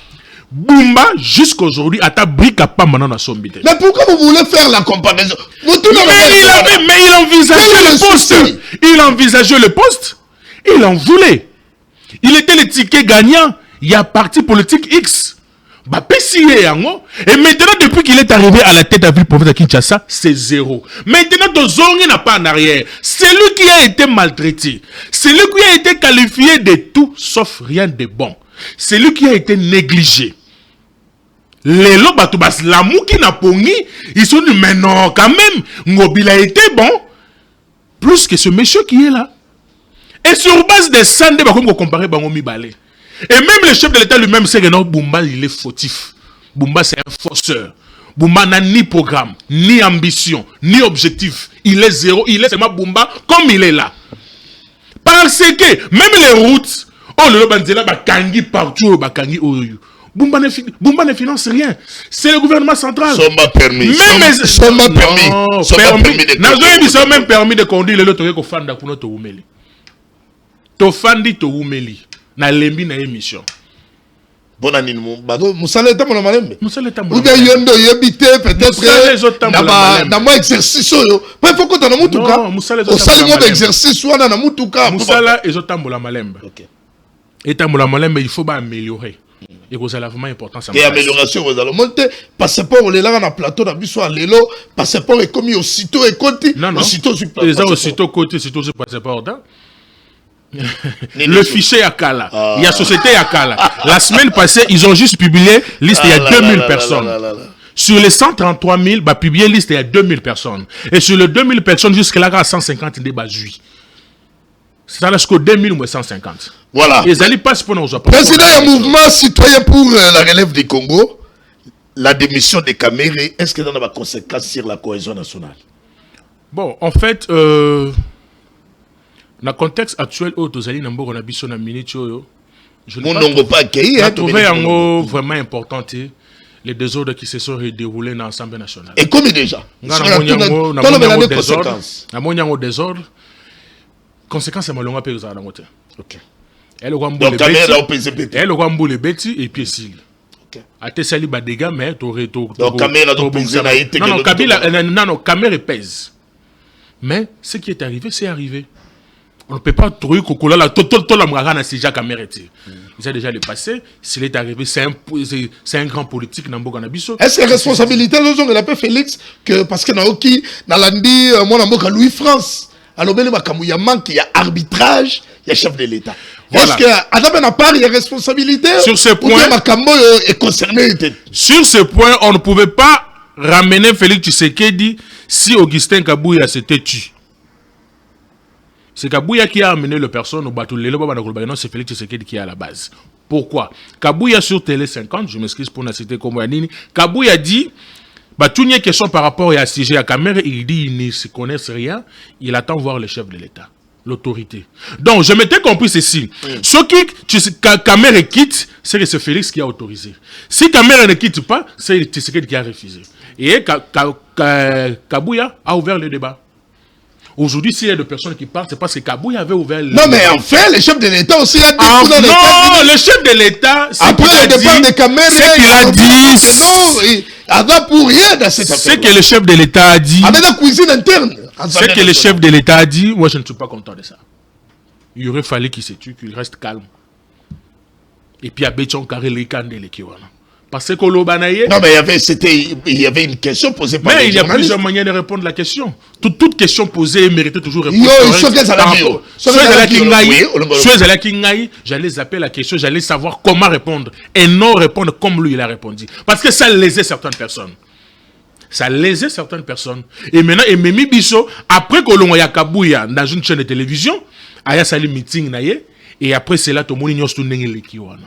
Bumba, jusqu'aujourd'hui, a ta brique à pas maintenant dans son bidé. Mais pourquoi vous voulez faire la comparaison? Mais il envisageait le poste. Il envisageait le poste. Il en voulait. Il était le ticket gagnant. Il y a parti politique X. Et maintenant, depuis qu'il est arrivé à la tête de la ville-province de Kinshasa, c'est zéro. Maintenant, Dozongi n'a pas en arrière. C'est lui qui a été maltraité. C'est lui qui a été qualifié de tout sauf rien de bon. C'est lui qui a été négligé. Les Lobatubas, l'amour qui n'a pas pongi, ils sont dit, mais non, quand même, Ngobila était bon. Plus que ce monsieur qui est là. Et sur base des Sandé, comme on compare Bangomi Balé. Et même le chef de l'État lui-même sait que non, Bumba, il est fautif. Bumba, c'est un fausseur. Bumba n'a ni programme, ni ambition, ni objectif. Il est zéro. Il est seulement Bumba comme il est là. Parce que même les routes, oh, le Banzela, Bakangi partout, Bakangi, Bumba ne finance rien. C'est le gouvernement central. Soma permis. Même permis de conduire le loto ko fanda kuno to umeli. To fandi to umeli. Na lembi na émission. Bona nini bado musala tambola malembe. Musala tambola. Ou yondo yebité peut-être na mo exercice yo. Pas faut que na mutuka. Non, musala osali mo exercice wana na mutuka. Musala ezotambola malembe. OK. Et tambola malembe il faut ba améliorer. Et que c'est vraiment important ça. Et amélioration vous allez monter passeport on est là na plateau na biso à lelo passeport est commis aussitôt et côté aussitôt sur plateau. Les aussitôt côté aussitôt sur passeport. Le fichier à Kala. Il y a société à Kala. La semaine passée, ils ont juste publié liste, il y a 2000 personnes. Sur les 133 000, bah, publié liste, il y a 2000 personnes. Et sur les 2000 personnes, jusqu'à là, 150, il y a c'est à jusqu'au 2000 ou 150. Voilà. Et ils passent pour nous. Président du mouvement citoyen pour la relève du Congo, la démission des Camérés, est-ce que ça a des conséquences sur la cohésion nationale? Bon, en fait, dans le contexte actuel, je n'ai trouvé vraiment important les désordres qui se sont déroulés dans l'Assemblée nationale. Et comme déjà, désordre, conséquence c'est malonga pe za dangote. OK. Elle le Rwambo le beti et puis s'il. OK. Ate sali ba dégâts mais donc caméra donc pesé na été. Non Kabila non caméra pèse. Mais ce qui est arrivé c'est arrivé. On ne peut pas trouver Kokola la tout la mraka na sija caméra été. Il a déjà le passé, s'il est arrivé c'est un grand politique na mboka na biso. Est-ce que responsabilité nous on l'appelle Félix que parce que na oki na landi moi na mboka Louis France. Alors, il y a arbitrage, il y a chef de l'État. Voilà. Est-ce qu'il y a responsabilité? Sur ce point, est concerné. Sur ce point, on ne pouvait pas ramener Félix Tshisekedi si Augustin Kabouya s'était tué. C'est Kabouya qui a amené le personne au bateau. Non, c'est Félix Tshisekedi qui est à la base. Pourquoi? Kabouya sur Télé 50, je m'excuse pour la citer comme Yanini, Kabouya dit, tout une question par rapport à CG à Caméra, il dit il ne se connaissent rien, il attend voir le chef de l'État, l'autorité. Donc, je m'étais compris ceci. Ce qui, Caméra quitte, c'est que c'est Félix qui a autorisé. Si Caméra ne quitte pas, c'est Tshisekedi qui a refusé. Et Kabouya a ouvert le débat. Aujourd'hui, s'il y a des personnes qui parlent, c'est parce que Kabouya avait ouvert le... Non, mais en fait, le chef de l'État aussi a dit... non, le chef de l'État... Après le départ de Caméra, il a dit... Non, il n'a pour rien dans cette affaire. C'est que le chef de l'État a dit... Avec la cuisine interne. C'est que le chef de l'État a dit... Moi, je ne suis pas content de ça. Il aurait fallu qu'il se tue, qu'il reste calme. Et puis, à Béchon, carré les candes et les kiwana. Parce que non, mais il y avait une question posée par les mais il y a journalistes. plusieurs manières de répondre à la question. Toute question posée méritait toujours réponse. J'allais zapper la question, j'allais savoir comment répondre. Et non répondre comme lui il a répondu. Parce que ça lésait certaines personnes. Ça lésait certaines personnes. Et maintenant, Mimi Bisso, après que l'on a Kabouya dans une chaîne de télévision, il y a un meeting, et après c'est là tout le monde ignore tout le monde.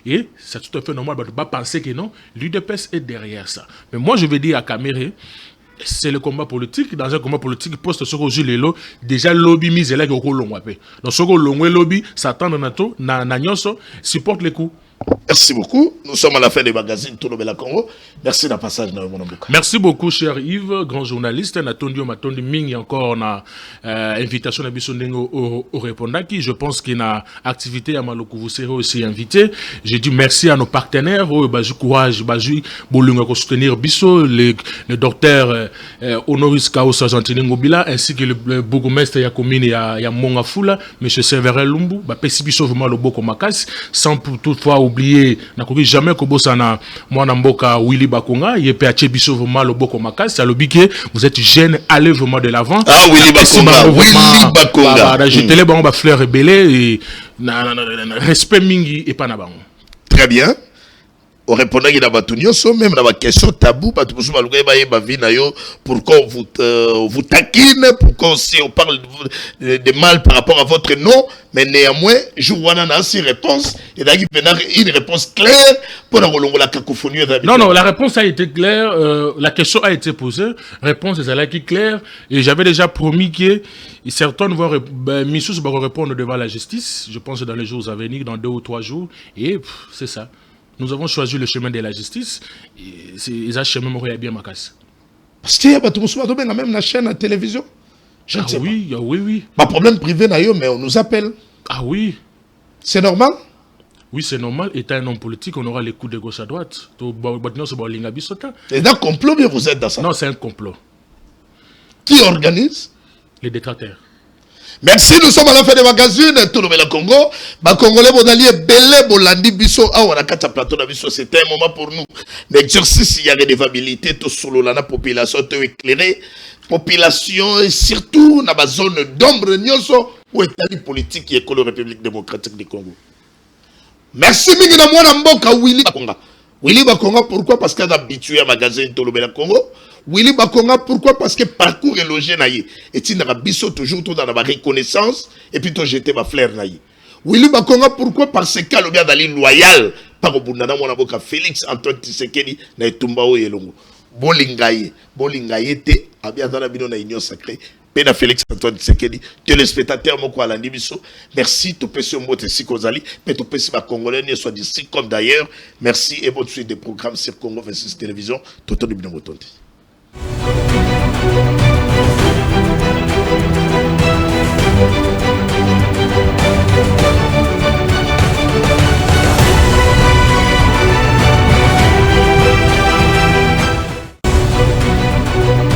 Et c'est tout à fait normal de ne pas penser que non, l'UDPS est derrière ça. Mais moi, je vais dire à Caméré, c'est le combat politique. Dans un combat politique, poste sur le gilet, déjà lobby mise là qui est au long. Donc, ce que lobby, s'attend à NATO, supporte les coups. Merci beaucoup. Nous sommes à la fin des magazines Tout le Bela Congo. Merci d'un passage dans mon embouca. Merci beaucoup, cher Yves, grand journaliste. Natondi Matondi Ming, encore na invitation à Bissondengo au répondaki. Je pense qu'il y a activité à Maloko, vous serez aussi invité. J'ai dit merci à nos partenaires. Baji courage, Baji Bolunga pour soutenir Bisso, le docteur Honoris Kaos Argentine Ngobila, ainsi que le bourgmestre Yakomine et Mongafula, M. Severel Lumbu, Pessi Bisso vraiment le Boko Makas, sans toutefois oublier, n'a jamais que Bossana, moi Namboka Willy Bakonga, il est PH Bisso vraiment le Boko Makas, c'est le biquet, vous êtes jeune, allez vraiment de l'avant. Ah, Willy Bakonga, Willy Bakonga. Je te l'ai bon, fleur rebellée, et respect mingi et pas naban. Très bien. On répondait qu'il y a même dans la question tabou, pourquoi on vous taquine, pourquoi aussi on parle de mal par rapport à votre nom, mais néanmoins, je vois une réponse, et il y a une réponse claire pour la cacophonie. Non, la réponse a été claire, la question a été posée, réponse est claire, et j'avais déjà promis que certains vont répondre devant la justice, je pense dans les jours à venir, dans 2 ou 3 jours, et c'est ça. Nous avons choisi le chemin de la justice. Et c'est un chemin qui est bien ma casse. Parce qu'il y a même la chaîne à télévision. Je ne sais pas. Oui. Pas problème privé, mais on nous appelle. Ah oui. C'est normal? Oui, c'est normal. Étant un homme politique, on aura les coups de gauche à droite. Et dans le complot, bien vous êtes dans ça? Non, c'est un complot. Qui organise? Les détracteurs. Merci, nous sommes à la fin des magazines. Tout le monde Congo. Congolais, Belé, Bolandi, Bisso. Ah, on a 4 plateaux de Bisso. C'était un moment pour nous. L'exercice, il y a redevabilité, tout sous la population, tout éclairé. Population, et surtout, dans la zone d'ombre, où est la politique qui est la République démocratique du Congo. Merci, Mingina Mboka, Willy Bakonga. Willy Bakonga, pourquoi? Parce qu'il est habitué à magazine Tout le monde Congo. Willy Bakonga, pourquoi? Parce que parcours est logé naïe. Et tu n'as biso toujours tout dans la reconnaissance et puis tu jeté ma fleur naïe. Willy Bakonga, pourquoi? Parce que le bien d'aller loyal par au Bundana mon avocat Félix Antoine Tshisekedi na Tumbao Yelongo. Bolingaye te abia dans la bino na union sacrée. Pena Félix Antoine Tshisekedi, téléspectateur moko alandi biso. Merci tout petit mot si kozali, mais tout petit ba congolais ne soit d'ici comme d'ailleurs. Merci et bonne suite des programmes sur Congo 26 télévision. Toto de bino motonti.